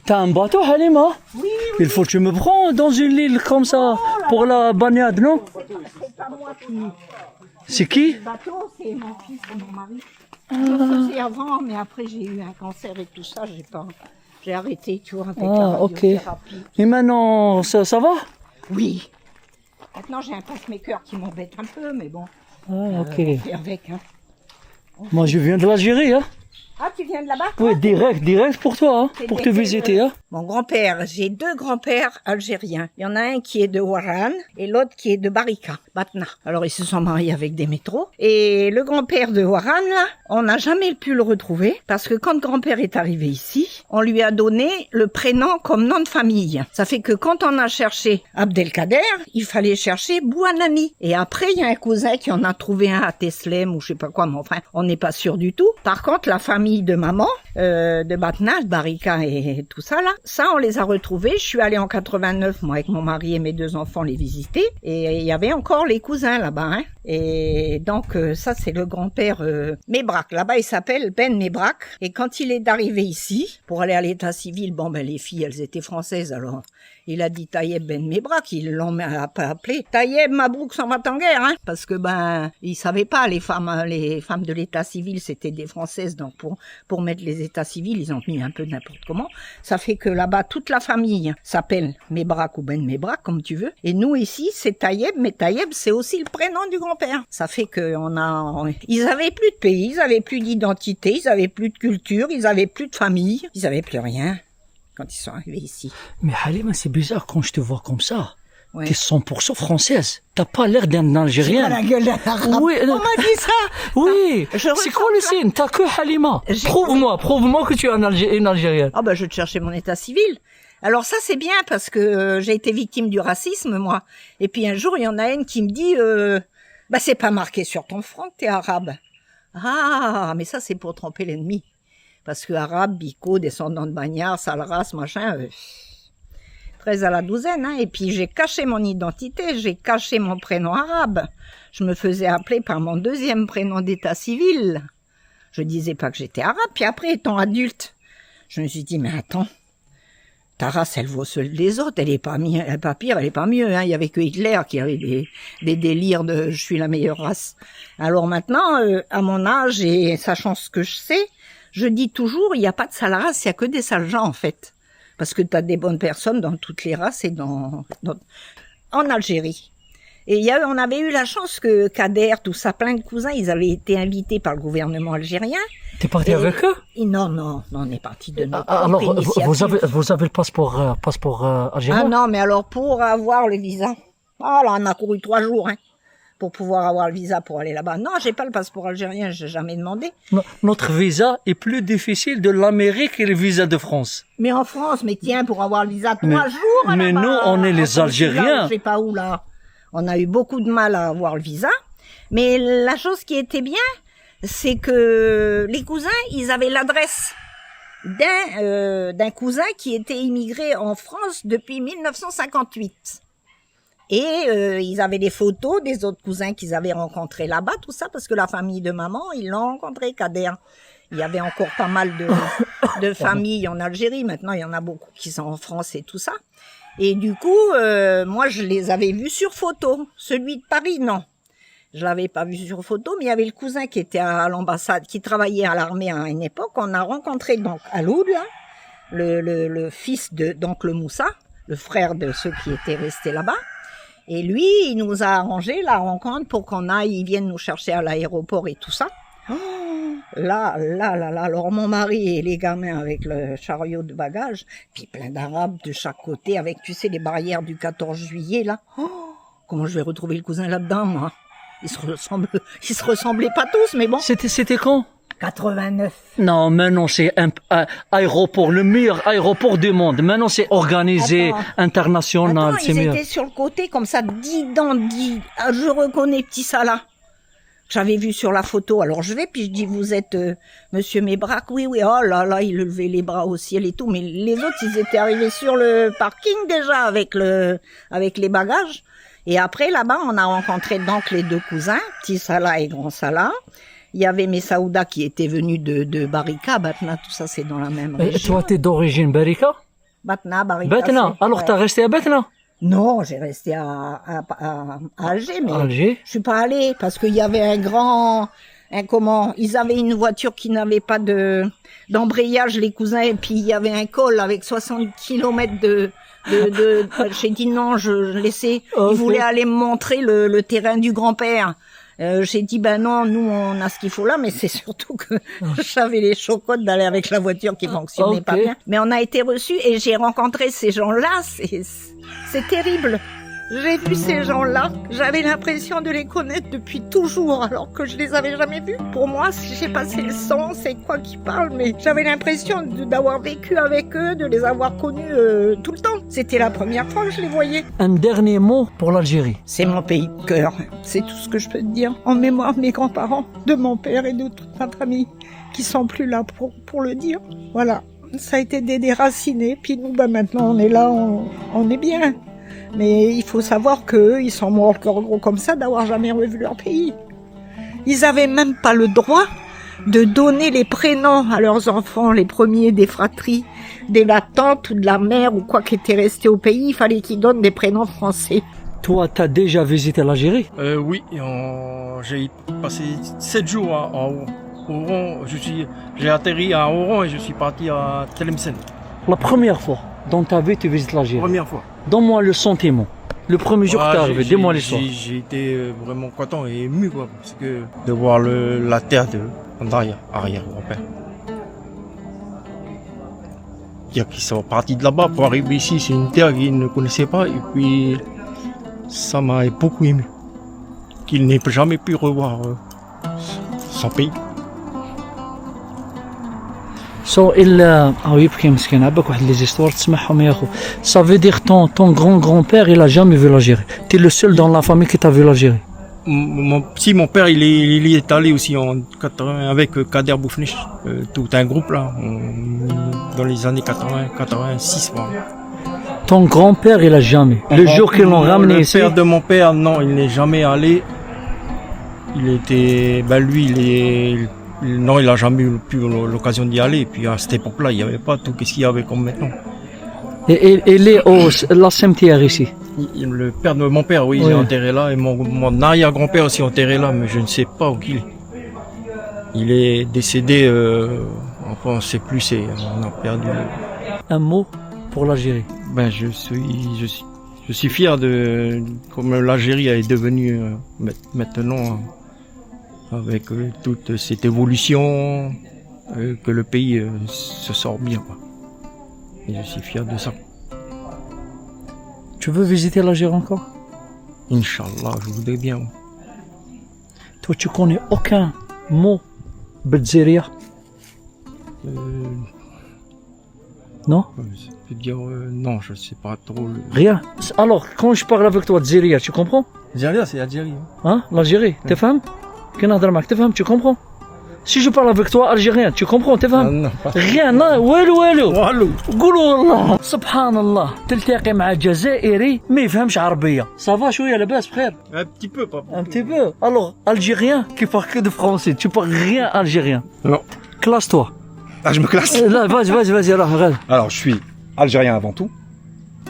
t'as un bateau, Halima? Oui. Il faut que tu me prends dans une île comme ça pour la baignade, non? C'est pas moi qui... C'est qui? Le bateau, c'est mon fils et mon mari. Je faisais avant, mais après j'ai eu un cancer et tout ça, j'ai arrêté, tu vois, avec la radiothérapie. Et maintenant, ça va? Oui. Maintenant, j'ai un pacemaker qui m'embête un peu, mais bon. Ah, ok. On fait avec, hein. Moi, je viens de l'Algérie, hein. Ah, tu viens de là-bas? Oui, direct pour toi, hein, pour te visiter, hein. Mon grand-père, j'ai deux grands-pères algériens. Il y en a un qui est de Ouaran et l'autre qui est de Barika, Batna. Alors ils se sont mariés avec des métros. Et le grand-père de Ouaran, là, on n'a jamais pu le retrouver parce que quand grand-père est arrivé ici, on lui a donné le prénom comme nom de famille. Ça fait que quand on a cherché Abdelkader, il fallait chercher Bouanani. Et après, il y a un cousin qui en a trouvé un à Teslem ou je sais pas quoi, mais enfin, on n'est pas sûr du tout. Par contre, la famille de maman, de Batna, de Barika et tout ça là, ça on les a retrouvés. Je suis allée en 89 moi avec mon mari et mes deux enfants les visiter et il y avait encore les cousins là-bas, hein. Et donc ça c'est le grand-père Mebrak. Là-bas il s'appelle Ben Mebrak. Et quand il est arrivé ici pour aller à l'état civil, bon ben les filles elles étaient françaises alors il a dit Tayeb Ben Mebrak, ils l'ont appelé Tayeb Mabrouk s'en va en guerre, hein, parce que ben ils savaient pas les femmes de l'état civil c'était des françaises, donc pour mettre les états civils ils ont mis un peu n'importe comment. Ça fait que là-bas toute la famille s'appelle Mebrak ou Ben Mebrak comme tu veux, et nous ici c'est Tayeb, mais Tayeb c'est aussi le prénom du grand-père. Ça fait que ils avaient plus de pays, ils avaient plus d'identité, ils avaient plus de culture, ils avaient plus de famille, ils avaient plus rien quand ils sont arrivés ici. Mais Halima, c'est bizarre quand je te vois comme ça. Ouais. T'es 100% française. T'as pas l'air d'un Algérien. J'ai pas la gueule d'un arabe. Oui, On m'a dit ça. Oui. Je C'est ressens quoi le que- signe? T'as que Halima. Prouve-moi que tu es une Algérienne. Ah bah je vais te chercher mon état civil. Alors ça c'est bien parce que j'ai été victime du racisme moi. Et puis un jour il y en a une qui me dit bah c'est pas marqué sur ton front que t'es arabe. Ah mais ça c'est pour tromper l'ennemi. Parce que arabe, bico, descendant de bagnards, sale race, machin, 13 à la douzaine, hein. Et puis j'ai caché mon identité, j'ai caché mon prénom arabe. Je me faisais appeler par mon deuxième prénom d'état civil. Je disais pas que j'étais arabe. Puis après, étant adulte, je me suis dit, mais attends, ta race, elle vaut celle des autres, elle est pas pire, elle est pas mieux, hein. Il y avait que Hitler qui avait des délires de je suis la meilleure race. Alors maintenant, à mon âge et sachant ce que je sais, je dis toujours, il n'y a pas de sale race, il y a que des sales gens, en fait. Parce que tu as des bonnes personnes dans toutes les races et en Algérie. Et on avait eu la chance que Kader, tout ça, plein de cousins, ils avaient été invités par le gouvernement algérien. T'es parti avec eux? Non, on est parti de notre Alors, propre initiative. vous avez le passeport algérien? Ah non, mais alors pour avoir le visa, là on a couru 3 jours, hein, pour pouvoir avoir le visa pour aller là-bas. Non, j'ai pas le passeport algérien, j'ai jamais demandé. Notre visa est plus difficile de l'Amérique et le visa de France. Mais en France, mais tiens, pour avoir le visa 3 jours. Mais là-bas, nous, on est les Algériens. Je sais pas où là. On a eu beaucoup de mal à avoir le visa. Mais la chose qui était bien, c'est que les cousins, ils avaient l'adresse d'un cousin qui était immigré en France depuis 1958. Et ils avaient des photos des autres cousins qu'ils avaient rencontrés là-bas, tout ça, parce que la famille de maman, ils l'ont rencontré, Kader. Il y avait encore pas mal de familles en Algérie. Maintenant, il y en a beaucoup qui sont en France et tout ça. Et du coup, moi, je les avais vus sur photo. Celui de Paris, non. Je l'avais pas vu sur photo, mais il y avait le cousin qui était à l'ambassade, qui travaillait à l'armée à une époque. On a rencontré donc Aloud, là, le fils de d'oncle Moussa, le frère de ceux qui étaient restés là-bas. Et lui, il nous a arrangé la rencontre pour qu'on aille, ils viennent nous chercher à l'aéroport et tout ça. Là, alors mon mari et les gamins avec le chariot de bagages, puis plein d'Arabes de chaque côté avec, tu sais, les barrières du 14 juillet, là. Comment je vais retrouver le cousin là-dedans, moi? Ils se ressemblaient pas tous, mais bon. C'était quand? 89. Non, maintenant c'est un aéroport, le meilleur aéroport du monde. Maintenant c'est organisé, international, c'est mieux. Ils étaient sur le côté, comme ça, 10 dents, je reconnais petit Salah. J'avais vu sur la photo, alors je vais, puis je dis, vous êtes Monsieur Mébrac? Oui, oh là là, il levait les bras au ciel et tout, mais les autres, ils étaient arrivés sur le parking déjà avec les bagages. Et après, là-bas, on a rencontré donc les 2 cousins, petit Salah et grand Salah. Il y avait Messaouda qui était venu de Barika, Batna, tout ça, c'est dans la même région. Toi, t'es d'origine Barika? Barika. Alors, t'as resté à Batna? Non, j'ai resté à Alger, mais Alger? Je suis pas allée parce qu'il y avait ils avaient une voiture qui n'avait pas d'embrayage, les cousins, et puis il y avait un col avec 60 km j'ai dit non, je laissais, Okay. Ils voulaient aller me montrer le terrain du grand-père. J'ai dit, non, nous, on a ce qu'il faut là, mais c'est surtout que j'avais les chocottes d'aller avec la voiture qui fonctionnait pas bien. Mais on a été reçus et j'ai rencontré ces gens-là, c'est terrible. J'ai vu ces gens-là, j'avais l'impression de les connaître depuis toujours, alors que je les avais jamais vus. Pour moi, je sais pas, c'est le sang, c'est quoi qui parle, mais j'avais l'impression d'avoir vécu avec eux, de les avoir connus tout le temps. C'était la première fois que je les voyais. Un dernier mot pour l'Algérie. C'est mon pays de cœur, c'est tout ce que je peux te dire. En mémoire de mes grands-parents, de mon père et de toute ma famille, qui sont plus là pour le dire. Voilà, ça a été des déracinés, puis nous, maintenant on est là, on est bien. Mais il faut savoir qu'eux, ils sont morts encore gros comme ça d'avoir jamais revu leur pays. Ils avaient même pas le droit de donner les prénoms à leurs enfants, les premiers des fratries, de la tante ou de la mère ou quoi qui était resté au pays. Il fallait qu'ils donnent des prénoms français. Toi, t'as déjà visité l'Algérie? Oui, j'ai passé 7 jours à Oran. J'ai atterri à Oran et je suis parti à Tlemcen. La première fois dans ta vie, tu visites l'Algérie? Première fois. Donne-moi le sentiment. Le premier jour que t'es arrivé, dis-moi l'histoire. J'ai été vraiment content et ému, quoi, parce que de voir la terre de mon arrière-grand-père. Il y a qui sont partis de là-bas pour arriver ici, c'est une terre qu'ils ne connaissaient pas, et puis Ça m'a beaucoup ému. Qu'il n'ait jamais pu revoir son pays. سو الا يبكي مسكين عباك واحد لي زيستوار تسمعهم يا اخو ça veut dire ton grand-grand-père il a jamais vu l'Algérie. Tu es le seul dans la famille qui t'a vu l'Algérie. Si mon père il y est allé aussi en 80 avec Kader Boufnech, tout un groupe là, dans les années 80, 86. Voilà. Ton grand-père il a jamais. Le jour qu'ils l'ont ramené ici. Le père de mon père, non, il n'est jamais allé. Il était, lui non, il n'a jamais eu l'occasion d'y aller. Et puis à cette époque-là, il n'y avait pas tout ce qu'il y avait comme maintenant. Et il est la cimetière ici. Le père de mon père, oui, il est enterré là. Et mon arrière-grand-père aussi enterré là, mais je ne sais pas où il est. Il est décédé, enfin, on ne sait plus, on a perdu. Un mot pour l'Algérie. Je suis fier de comme l'Algérie est devenue maintenant, avec toute cette évolution, que le pays se sort bien, quoi. Et je suis fier de ça. Tu veux visiter l'Algérie encore? Inch'Allah, je voudrais bien. Toi, tu connais aucun mot Bedzéria? Non? Je peux dire non, je ne sais pas trop. Rien. Alors, quand je parle avec toi Dzéria, tu comprends? Dzéria, c'est Algérie. Hein? L'Algérie, tu fahmes? Tu comprends? Si je parle avec toi algérien, tu comprends, تفهم؟ rien, non, والو قولوا والله سبحان الله تلتقي مع جزائري ما يفهمش عربية. صافا شوية لاباس بخير؟ Un petit peu, papa. Un petit peu. Alors, algérien qui parle que de français, tu parles rien algérien. Non. Classe-toi. Ah, je me classe. Là, vas-y, regarde. Alors, je suis algérien avant tout,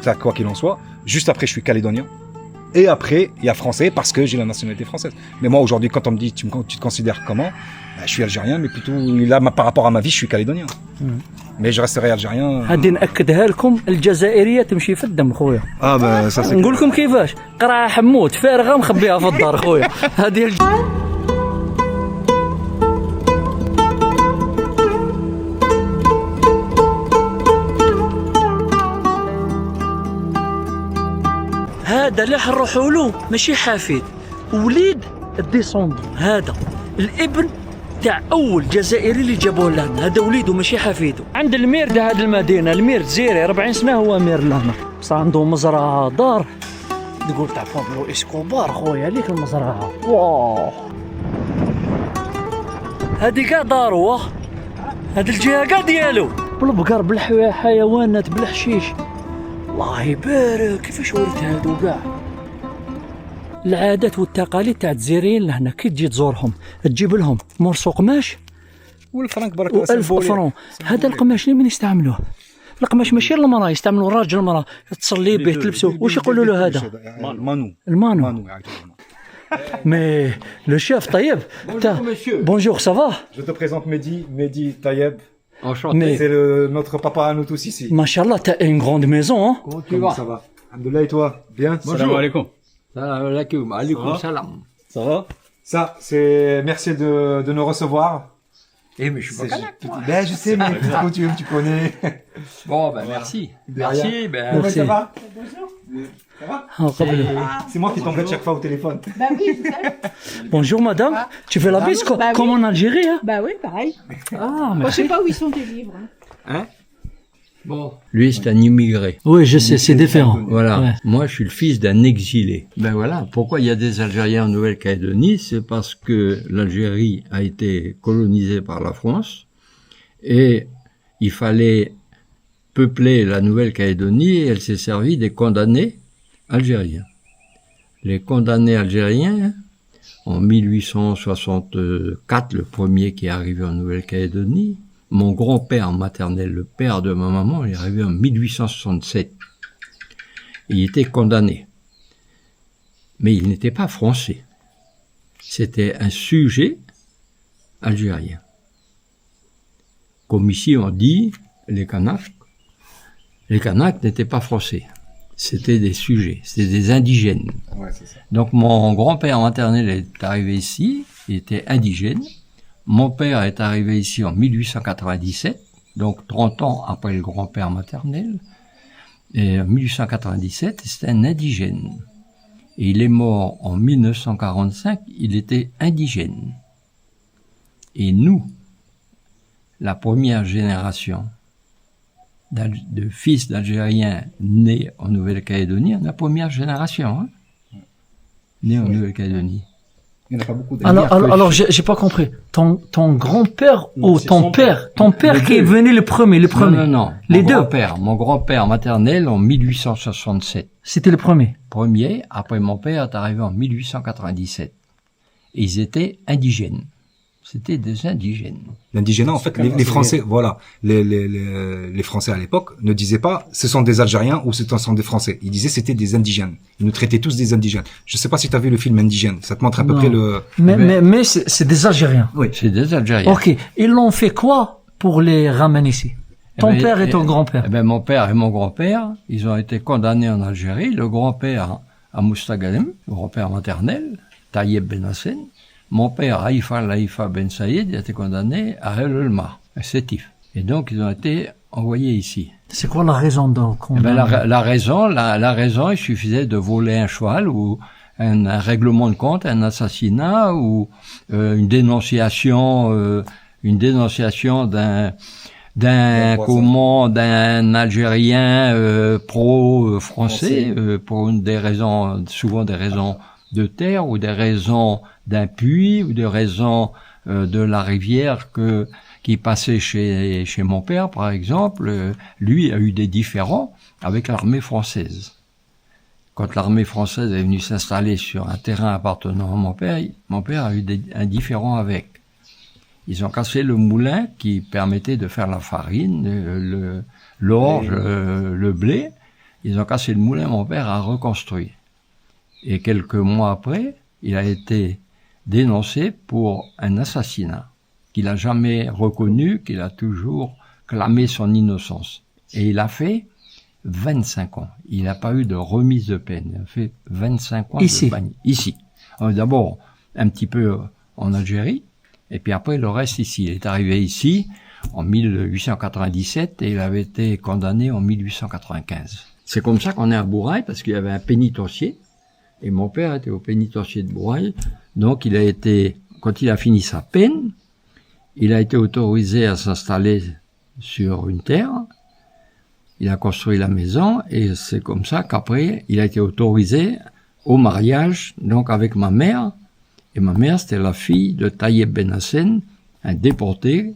ça quoi qu'il en soit. Juste après, je suis calédonien. Et après, il y a français parce que j'ai la nationalité française. Mais moi, aujourd'hui, quand on me dit tu te considères comment, je suis algérien, mais plutôt là, par rapport à ma vie, je suis calédonien. Mais je resterai algérien. هادي نأكدها لكم الجزائرية تمشي في الدم خويا. Ben ça c'est. نقول لكم كيفاش قرعة حموت فارغة مخبيها في الدار خويا. هذه هذا اللي حنروحوا له ماشي حفيد وليد الديسوند هذا الابن تاع اول جزائري اللي جابوه لهنا هذا وليده ماشي حفيده عند المير تاع هذه المدينه المير الجزائري 40 سنه هو امير لهنا بصح عنده مزرعه دار تقول تاع بابلو اسكوبار خويا عليك المزرعه واو هذه كاع دارو هذه الجهه كاع ديالو بالبقر بالحيوانات بالحشيش الله يبارك كيفاش ورث هادو كاع العادات والتقاليد تاع الجزائريين لهنا كي تجي تزورهم تجيب لهم مرسو قماش والفرنك برك الله و1000 فرون هذا القماش اللي من يستعملوه القماش ماشي المراه يستعملوا الراجل المراه تصلي به تلبسوه واش يقولوا له هذا المانو مي لو شيف طيب بونجور سافا Je te présente Mehdi Tayeb. Enchanté. C'est notre papa à nous tous ici. Machallah, t'as une grande maison, hein? Comment ça va? Alhamdoulilah et toi? Bien? Bonjour. Salam alaikum. Salam alaikum. Alaikum salam. Ça va? Ça, c'est merci de nous recevoir. Eh mais je suis pas kanak, moi. Ben je sais, mais petite coutume, tu connais. Bon, ben merci. Merci, merci. Ça va? Ça va? C'est moi qui t'embête chaque fois au téléphone. Bah oui, c'est ça. Bonjour madame, tu fais la bise comme en Algérie, hein? Bah oui, pareil. Ah, Moi, je sais pas où ils sont tes livres. Hein? Bon. Lui, c'est un immigré. Oui, je sais, c'est différent. Voilà. Ouais. Moi, je suis le fils d'un exilé. Ben voilà. Pourquoi il y a des Algériens en Nouvelle-Calédonie? C'est parce que l'Algérie a été colonisée par la France et il fallait peupler la Nouvelle-Calédonie et elle s'est servie des condamnés algériens. Les condamnés algériens, en 1864, le premier qui est arrivé en Nouvelle-Calédonie, mon grand-père maternel, le père de ma maman, il est arrivé en 1867. Il était condamné. Mais il n'était pas français. C'était un sujet algérien. Comme ici on dit, les Kanaks n'étaient pas français. C'était des sujets, c'était des indigènes. Ouais, c'est ça. Donc mon grand-père maternel est arrivé ici, il était indigène. Mon père est arrivé ici en 1897, donc 30 ans après le grand-père maternel. Et en 1897, c'était un indigène. Et il est mort en 1945, il était indigène. Et nous, la première génération de fils d'Algériens nés en Nouvelle-Calédonie, la première génération, hein, nés en Nouvelle-Calédonie. Il n'y en a pas beaucoup. Alors j'ai pas compris. Ton grand-père ou ton père qui est venu le premier. Non. Les deux. Mon grand-père maternel en 1867. C'était le premier. Premier, après mon père est arrivé en 1897. Et ils étaient indigènes. C'était des indigènes. L'indigénat, en fait, les Français, voilà, les Français à l'époque ne disaient pas ce sont des Algériens ou ce sont des Français. Ils disaient c'était des indigènes. Ils nous traitaient tous des indigènes. Je sais pas si tu as vu le film Indigène. Ça te montre à peu près le... Mais c'est des Algériens. Oui, c'est des Algériens. Ok. Ils l'ont fait quoi pour les ramener ici? Ton père et ton grand-père? Mon père et mon grand-père, ils ont été condamnés en Algérie. Le grand-père à Moustaqadem, le grand-père maternel, Tayeb Ben Hassen. Mon père, Haïfa Ben Saïd, a été condamné à El-Elma, à Sétif. Et donc, ils ont été envoyés ici. C'est quoi la raison donc? La raison, il suffisait de voler un cheval ou un règlement de compte, un assassinat ou une dénonciation d'un Algérien pro-français pour souvent des raisons de terre ou des raisons d'un puits ou des raisons de la rivière qui passait chez mon père, par exemple. Lui a eu des différends avec l'armée française. Quand l'armée française est venue s'installer sur un terrain appartenant à mon père a eu un différend avec. Ils ont cassé le moulin qui permettait de faire la farine, l'orge, le blé. Ils ont cassé le moulin, mon père a reconstruit. Et quelques mois après, il a été dénoncé pour un assassinat qu'il a jamais reconnu, qu'il a toujours clamé son innocence. Et il a fait 25 ans. Il n'a pas eu de remise de peine. Il a fait 25 ans de bagne. Ici. D'abord, un petit peu en Algérie, et puis après le reste ici. Il est arrivé ici en 1897 et il avait été condamné en 1895. C'est comme ça qu'on est à Bourail, parce qu'il y avait un pénitencier. Et mon père était au pénitencier de Bourail. Donc il a été, quand il a fini sa peine, il a été autorisé à s'installer sur une terre. Il a construit la maison et c'est comme ça qu'après il a été autorisé au mariage, donc avec ma mère. Et ma mère, c'était la fille de Tayeb Ben Hassen, un déporté,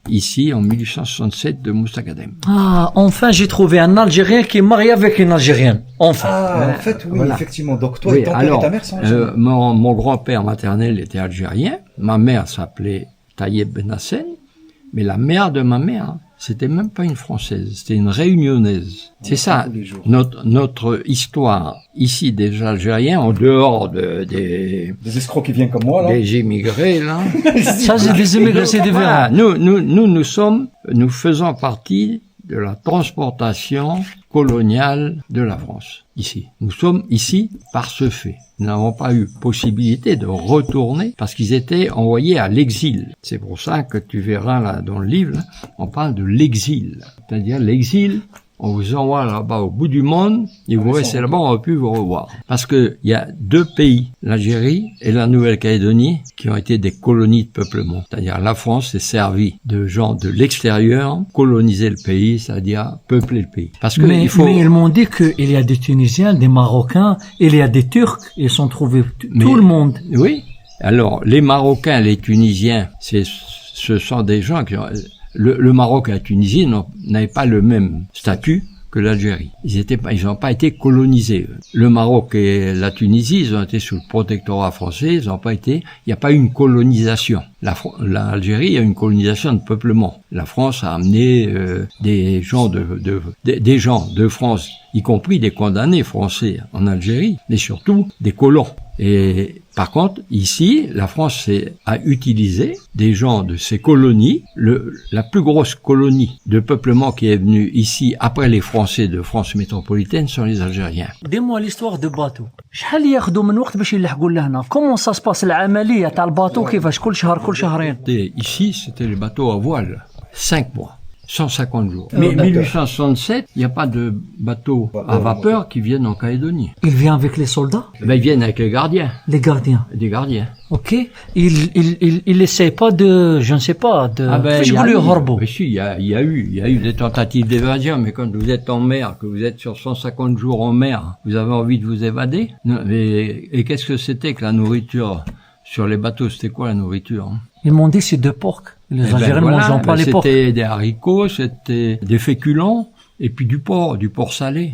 ici en 1867 de Moustaqadem. Ah, enfin j'ai trouvé un Algérien qui est marié avec une Algérienne. Enfin. Ah, en fait, oui, voilà. Effectivement. Donc toi et ton père et ta mère sont algériens. Mon grand-père maternel était algérien. Ma mère s'appelait Tayeb Ben Hassen. Mais la mère de ma mère, c'était même pas une Française, c'était une Réunionnaise. C'est ça, notre histoire ici des Algériens, en dehors des escrocs qui viennent comme moi, là. Des immigrés, là. Ça, c'est des immigrés, c'est des voilà. Nous faisons partie de la transportation coloniale de la France, ici. Nous sommes ici par ce fait. Nous n'avons pas eu possibilité de retourner parce qu'ils étaient envoyés à l'exil. C'est pour ça que tu verras là dans le livre, là, on parle de l'exil. C'est-à-dire l'exil, on vous envoie là-bas au bout du monde et vous restez là-bas, on va plus vous revoir. Parce que il y a deux pays, l'Algérie et la Nouvelle-Calédonie, qui ont été des colonies de peuplement. C'est-à-dire la France s'est servie de gens de l'extérieur, coloniser le pays, c'est-à-dire peupler le pays. Parce que mais ils m'ont dit qu'il y a des Tunisiens, des Marocains, il y a des Turcs, ils sont trouvés tout le monde. Oui. Alors, les Marocains, les Tunisiens, ce sont des gens qui ont... Le Maroc et la Tunisie n'avaient pas le même statut que l'Algérie. Ils n'ont pas été colonisés. Le Maroc et la Tunisie, ils ont été sous le protectorat français, il n'y a pas eu une colonisation. L'Algérie, il y a une colonisation de peuplement. La France a amené des gens de France, y compris des condamnés français en Algérie, mais surtout des colons. Et par contre, ici, la France a utilisé des gens de ces colonies. La plus grosse colonie de peuplement qui est venue ici après les Français de France métropolitaine sont les Algériens. Dis-moi l'histoire de bateau. شحال ياخذوا من وقت باش يلحقوا لهنا؟ Comment ça se passe العملية تاع الباطو كيفاش كل شهر كل شهرين؟ Ici, c'était les bateaux à voile. 5 mois. 150 jours. Mais 1867, il n'y a pas de bateaux à vapeur qui viennent en Calédonie. Il vient avec les soldats? Ben, ils viennent avec les gardiens. Les gardiens. Des gardiens. Ok. Il essaie pas de, je ne sais pas, de... Mais si, il y a eu des tentatives d'évasion, mais quand vous êtes en mer, que vous êtes sur 150 jours en mer, vous avez envie de vous évader. Non, et qu'est-ce que c'était que la nourriture sur les bateaux? C'était quoi la nourriture? Ils m'ont dit c'est de porc. Les Algériens ne mangent pas les porcs. C'était des haricots, c'était des féculents, et puis du porc salé.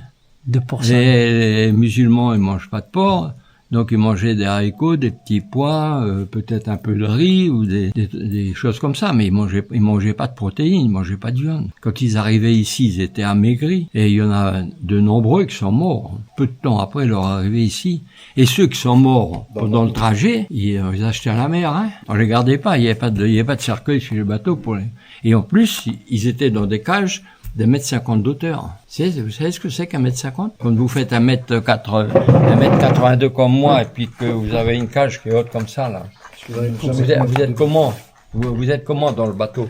De porc salé. Les musulmans, ils mangent pas de porc. Donc ils mangeaient des haricots, des petits pois, peut-être un peu de riz ou des choses comme ça, mais ils mangeaient pas de protéines, ils mangeaient pas de viande. Quand ils arrivaient ici, ils étaient amaigris, et il y en a de nombreux qui sont morts peu de temps après leur arrivée ici. Et ceux qui sont morts pendant le trajet, ils achetaient à la mer, hein. On les gardait pas, il y avait pas de cercueil sur le bateau pour les. Et en plus, ils étaient dans des cages de 1,50 m d'auteur. Vous savez ce que c'est qu'un 1,50 m? Quand vous faites 1,82 m comme moi, et puis que vous avez une cage qui est haute comme ça, là. Vous êtes comment? Vous êtes comment dans le bateau?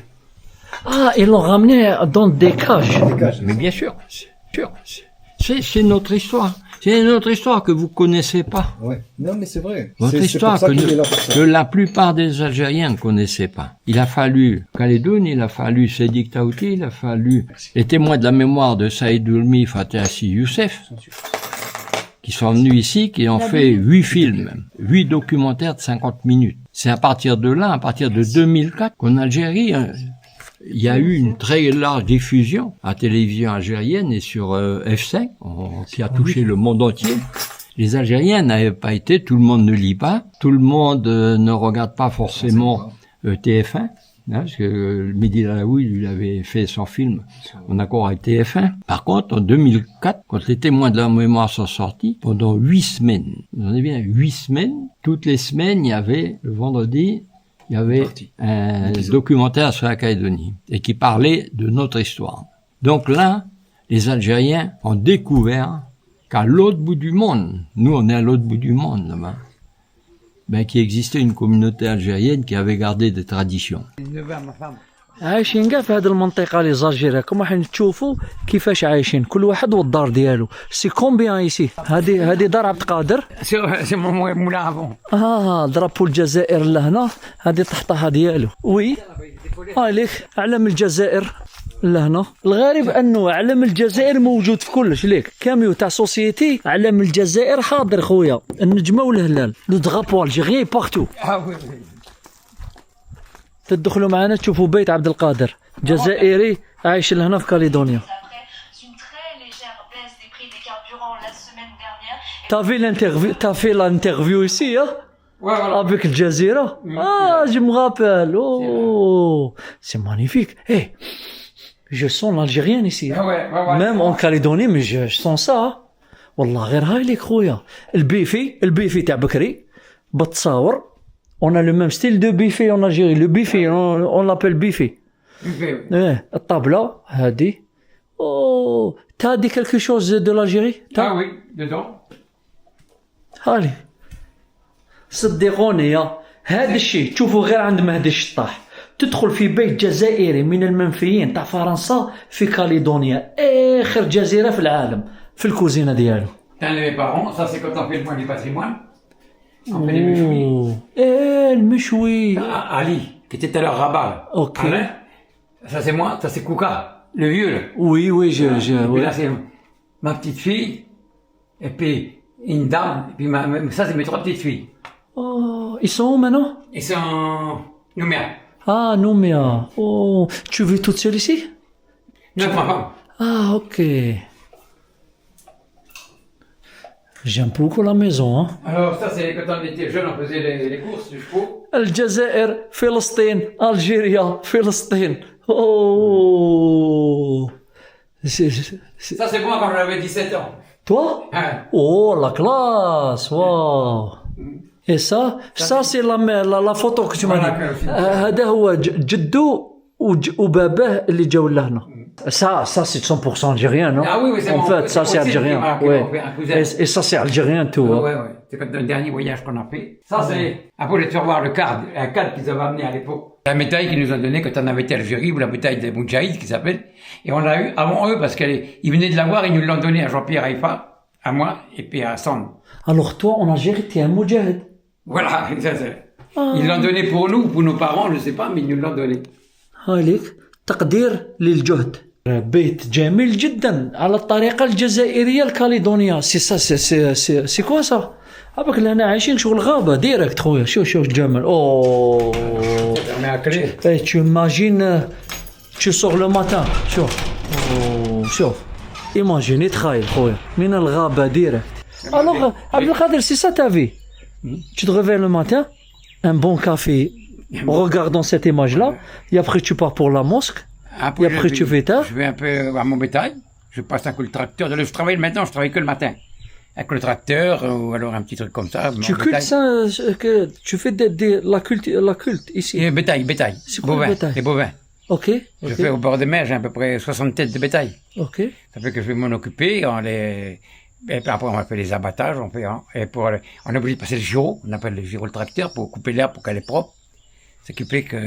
Ah, ils l'ont ramené dans des cages. Mais bien sûr. C'est notre histoire. C'est notre histoire que vous connaissez pas. Ouais. Non, mais c'est vrai. Votre histoire que la plupart des Algériens ne connaissaient pas. Il a fallu Khaledoun, il a fallu Sédik Taouti, il a fallu les témoins de la mémoire de Saïd Oulmi, Fateh Youssef, qui sont venus ici, qui ont fait 8 films, 8 documentaires de 50 minutes. C'est à partir de là, à partir de 2004, qu'en Algérie, il y a eu une très large diffusion à la télévision algérienne et sur F5, qui a touché le monde entier. Les Algériens n'avaient pas été, tout le monde ne lit pas, tout le monde ne regarde pas forcément TF1, hein, parce que Mehdi Laoui lui avait fait son film en accord avec TF1. Par contre, en 2004, quand les témoins de la mémoire sont sortis, pendant 8 semaines, vous en avez bien 8 semaines, toutes les semaines, il y avait le vendredi, il y avait un documentaire sur la Calédonie et qui parlait de notre histoire. Donc là, les Algériens ont découvert qu'à l'autre bout du monde, nous on est à l'autre bout du monde là-bas, qu'il existait une communauté algérienne qui avait gardé des traditions. عايشين كاع في هذه المنطقة لي زالجيريا كما راح تشوفوا كيفاش عايشين كل واحد والدار ديالو سي كومبيان ايسي هذه دار عبد القادر سي مولان افون درابو الجزائر لهنا هذه تحطها ديالو وي عليك علم الجزائر لهنا الغريب انه علم الجزائر موجود في كلش ليك كاميو تاع سوسيتي علم الجزائر حاضر خويا النجمة والهلال لو درابو الجيريان بارتو تدخلوا معنا تشوفوا بيت عبد القادر جزائري عايش لهنا في كاليدونيا. T'as fait l'interview ici, hein? Ouais, voilà. Avec Al Jazeera. Ah, je me rappelle. Oh, c'est magnifique. Hey, je sens l'Algérien ici. Ouais. Même en Calédonie, mais je sens ça. والله غير هاي لك خويا. البيفي تاع بكري بتصاور. On a le même style de buffet en Algérie. Le buffet, on l'appelle buffet. الطابلة هذه. Oh, t'as dit quelque chose de l'Algérie? Ah oui, dedans. هالي. صدقوني يا هذا الشيء تشوفوا غير عند مهدي الشطاح. تدخل في بيت جزائري من المنفيين تاع فرنسا في كاليدونيا آخر جزيرة في العالم في الكوزينة ديالو. T'as mes parents, ça c'est quand on fait le mois du patrimoine. On fait les méchouis. Le méchoui. Ali, qui était à l'heure Rabat. Ok. Alain. Ça c'est moi, ça c'est Kouka, le vieux là. Oui, Et puis là c'est ma petite fille, et puis une dame, et puis ça c'est mes 3 petites filles. Oh, ils sont où maintenant? Ils sont Nouméa. Ah, Nouméa. Oh, tu vis toute seule ici? Non, ma femme. Ah, ok. J'aime beaucoup la maison, hein. Alors ça c'est quand on était jeune, on faisait les courses du chevaux. الجزائر فلسطين ألجيريا فلسطين. Oh. Ça c'est moi quand j'avais 17 ans. Toi? Oh, la classe. Wow. Et ça c'est la photo que tu m'as dit. هذا هو جدو وباباه اللي جاوا لهنا. Ça c'est 100% algérien, non? Ah oui, c'est en fait, ça c'est algérien. Ouais. Et ça c'est algérien tout. Ouais. C'est comme le dernier voyage qu'on a fait. Ça c'est. Après, je vais te faire voir le cadre qu'ils avaient amené à l'époque. La médaille qu'ils nous ont donnée quand on avait été à Algérie, ou la médaille des Moudjahid qui s'appelle, et on l'a eu avant eux parce qu'ils venaient de l'avoir, ils nous l'ont donnée à Jean-Pierre Haïfa, à moi, et puis à Sand. Alors toi, en Algérie, t'es un moudjahid. Voilà, ils l'ont donné pour nous, pour nos parents, je sais pas, mais ils nous l'ont donné. هاليك تقدير للجهد. بيت جميل جدا على الطريقة الجزائرية الكاليدونية. سي كوا سا؟ هابك لهنا عايشين شغل غابة ديريكت خويا. شوف الجمال. اوه. Tu imagines, tu sors le matin. شوف. Imagine تخيل خويا من الغابة ديريكت. Alors عبد القادر, c'est ça ta vie. Tu te réveilles le matin, un bon café. Regardons cette image-là, et après tu pars pour la mosquée, et après tu fais ta. Je vais un peu à mon bétail, je passe un coup le tracteur. Je travaille maintenant, je travaille que le matin. Avec le tracteur, ou alors un petit truc comme ça. Tu cultes ça, tu fais la culte ici. Bétail. C'est quoi le bétail? Les bovins. Ok. Je fais au bord de mer, j'ai à peu près 60 têtes de bétail. Ok. Ça fait que je vais m'en occuper, et puis après on fait les abattages, on est obligé de passer le giro, on appelle le giro le tracteur, pour couper l'herbe pour qu'elle est propre. S'occuper que,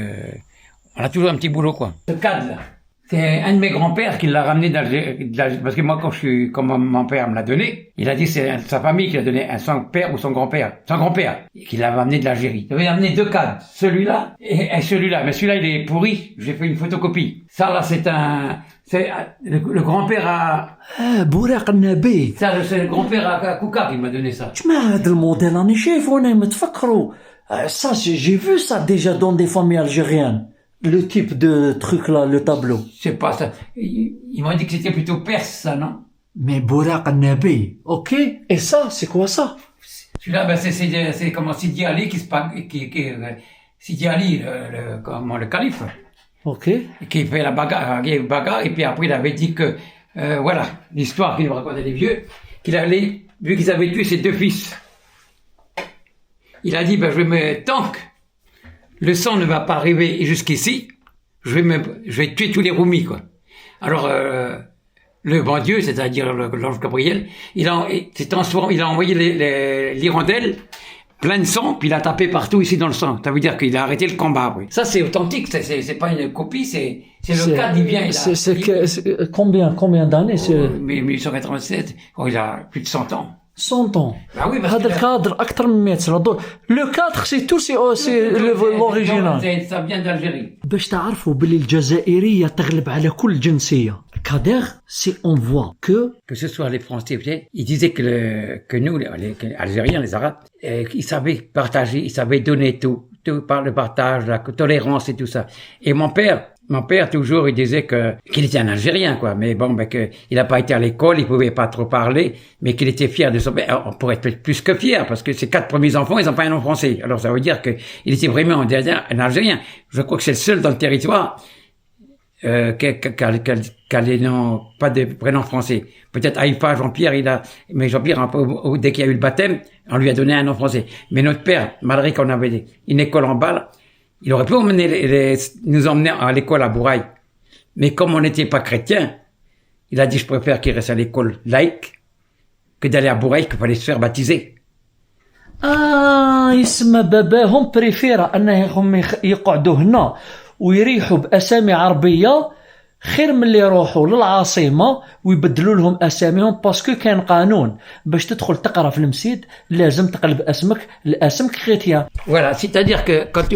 on a toujours un petit boulot, quoi. Ce cadre, là, c'est un de mes grands-pères qui l'a ramené d'Algérie, parce que moi, comme mon père me l'a donné, il a dit c'est sa famille qui l'a donné, son père ou son grand-père, qui l'a amené de l'Algérie. Il avait amené 2 cadres, celui-là et celui-là, mais celui-là il est pourri, j'ai fait une photocopie. Ça là c'est le grand-père à... بوراق النبي. Ça c'est le grand-père à Kouka qui m'a donné ça. جماعة هذا الموديل راني شايفه وانا متفكروا. Ça, j'ai vu ça déjà dans des familles algériennes. Le type de truc là, le tableau. Je sais pas ça. Ils m'ont dit que c'était plutôt perse, ça, non? Mais Bouraq al-Nabi, ok. Et ça, c'est quoi ça? Celui-là, ben, c'est comment Sidi Ali Sidi Ali, le calife. Ok. Qui fait la bagarre, et puis après il avait dit que, voilà, l'histoire qu'il nous racontait les vieux, vu qu'ils avaient tué ses 2 fils. Il a dit, tant que le sang ne va pas arriver jusqu'ici, je vais tuer tous les roumis, quoi. Alors, le bon Dieu, c'est-à-dire l'ange Gabriel, il a envoyé l'hirondelle, plein de sang, puis il a tapé partout ici dans le sang. Ça veut dire qu'il a arrêté le combat, oui. Ça, c'est authentique, c'est pas une copie, c'est le cas, il vient, combien d'années, c'est? 1887, il a plus de 100 ans. 100 ans. Bah oui, هذا الكادر أكثر من 100 سنة. Le cadre c'est tout c'est l'original. Ça vient d'Algérie. باش تعرفوا باللي الجزائرية تغلب على كل جنسية. Kader, c'est on voit que ce soit les Français, ils disaient que nous, les Algériens, les Arabes, ils savaient partager, ils savaient donner tout par le partage, la tolérance et tout ça. Et mon père toujours, il disait qu'il était un Algérien, quoi. Mais bon, que il a pas été à l'école, il pouvait pas trop parler, mais qu'il était fier de son père. On pourrait être plus que fier, parce que ses 4 premiers enfants, ils ont pas un nom français. Alors ça veut dire que il était vraiment un Algérien. Je crois que c'est le seul dans le territoire qui a les noms, pas de prénom français. Peut-être Haïfa, Jean-Pierre, mais Jean-Pierre, dès qu'il y a eu le baptême, on lui a donné un nom français. Mais notre père, malgré qu'on avait une école en bas, il aurait pu nous emmener à l'école à Bouraï. Mais comme on n'était pas chrétien, il a dit, je préfère qu'il reste à l'école laïque que d'aller à Bouraï, qu'il fallait se faire baptiser. يسمى باباهم بريفيرا أنهم يقعدوا هنا ويريحوا بأسامي عربية خير من اللي يروحوا للعاصمة ويبدلوا لهم أساميهم باسكو كان قانون باش تدخل تقرأ في المسجد لازم تقلب اسمك لاسم chrétien. Voilà, c'est-à-dire que quand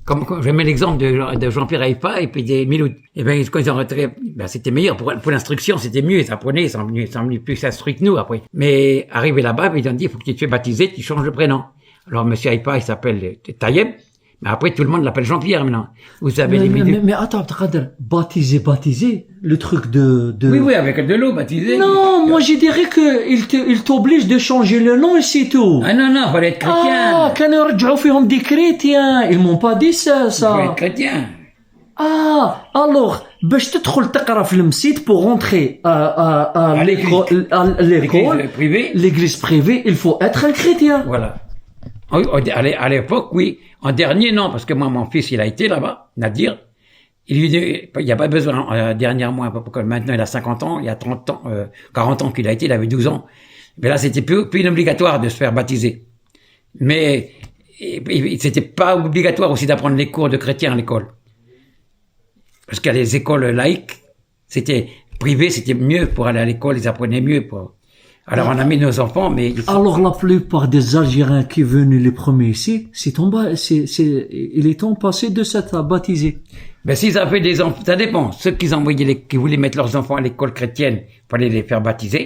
comme je mets l'exemple de Jean-Pierre Haïfa et puis des Miloud, et ben quand ils ont retiré, ben c'était meilleur pour l'instruction, c'était mieux, ils apprenaient, ils sont venus plus instruits que nous après. Mais arrivé là-bas, ils ont dit il faut que tu te fais baptiser, tu changes le prénom. Alors monsieur Haïfa, il s'appelle Tayeb. Mais après, tout le monde l'appelle Jean-Pierre maintenant. Vous savez mais attends, baptiser, le truc de... Oui, avec de l'eau, baptiser. Non, moi je dirais que il t'oblige de changer le nom et c'est tout. Ah non, fallait être chrétien. كانوا يرجعوا فيهم des chrétiens. Ils m'ont pas dit ça. Fallait être chrétien. Alors, باش تدخل تقرا في المسجد pour rentrer à l'école privée. L'église privée, il faut être un chrétien. Voilà. À l'époque, oui. En dernier, non, parce que moi, mon fils, il a été là-bas, Nadir. Il n'y a pas besoin, dernièrement, maintenant, il a 50 ans, il y a 30 ans, 40 ans qu'il a été, il avait 12 ans. Mais là, c'était plus obligatoire de se faire baptiser. Mais, Et c'était pas obligatoire aussi d'apprendre les cours de chrétiens à l'école. Parce qu'il y a les écoles laïques, c'était privé, c'était mieux pour aller à l'école, ils apprenaient mieux. Alors on a mis nos enfants, mais... Alors la plupart des Algériens qui venaient les premiers ici, il est temps passé de s'être baptisé. Ben s'ils avaient des enfants, ça dépend. Ceux qui voulaient mettre leurs enfants à l'école chrétienne, fallait les faire baptiser.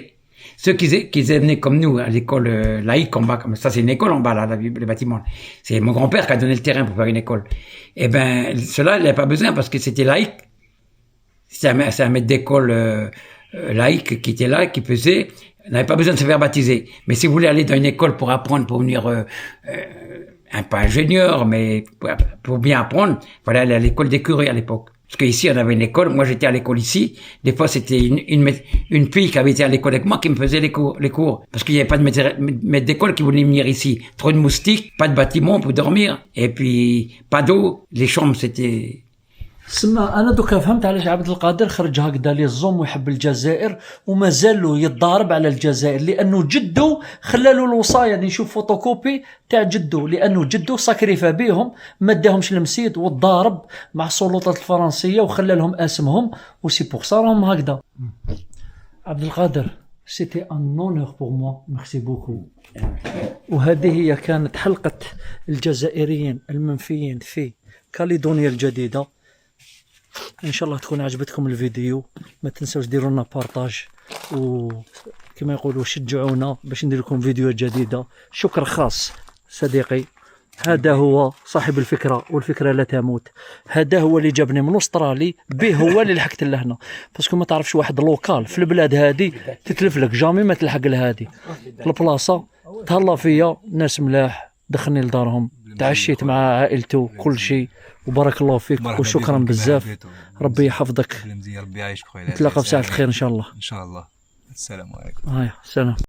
Ceux qui venaient comme nous à l'école laïque en bas, comme ça c'est une école en bas là, le bâtiment. C'est mon grand-père qui a donné le terrain pour faire une école. Eh ben cela il n'avait pas besoin parce que c'était laïque. C'est un maître d'école laïque qui était là, qui faisait. N'avait pas besoin de se faire baptiser. Mais si vous voulez aller dans une école pour apprendre, pour venir pas ingénieur, mais pour bien apprendre, il fallait aller à l'école des curés à l'époque. Parce qu'ici, on avait une école. Moi, j'étais à l'école ici. Des fois, c'était une fille qui avait été à l'école avec moi qui me faisait les cours. Parce qu'il n'y avait pas de maître d'école qui voulait venir ici. Trop de moustiques, pas de bâtiment pour dormir. Et puis, pas d'eau. Les chambres, c'était... سما انا دوكا فهمت علاش عبد القادر خرج هكذا لي الزوم ويحب الجزائر وما زالوا يتضارب على الجزائر لانه جدو خلالو الوصايه اللي نشوف فوتوكوبي تاع جدو لانه جدو ساكريفا بيهم ما داهمش المسيد وتضارب مع السلطات الفرنسيه وخلى لهم اسمهم وسي بور سا راهم هكذا. عبد القادر سيتي ان اونور بور موا ميرسي بوكو. وهذه هي كانت حلقه الجزائريين المنفيين في كاليدونيا الجديده. ان شاء الله تكون عجبتكم الفيديو، ما تنسوش ديروا لنا بارطاج وكما يقولوا شجعونا باش ندير لكم فيديوهات جديده. شكر خاص صديقي، هذا هو صاحب الفكره والفكره لا تموت. هذا هو اللي جابني من استرالي، به هو اللي لحقت لهنا. باسكو ما تعرفش واحد لوكال في البلاد هذه تتلف لك جامي ما تلحق لهادي البلاصه. تهلا فيا ناس ملاح، دخلني لدارهم، تعشيت مع عائلته كل شيء، وبارك الله فيك وشكرا بزاف. ربي يحفظك، ربي يعيشك خويا. نتلاقى في ساعة الخير ان شاء الله. ان شاء الله. السلام عليكم. سلام.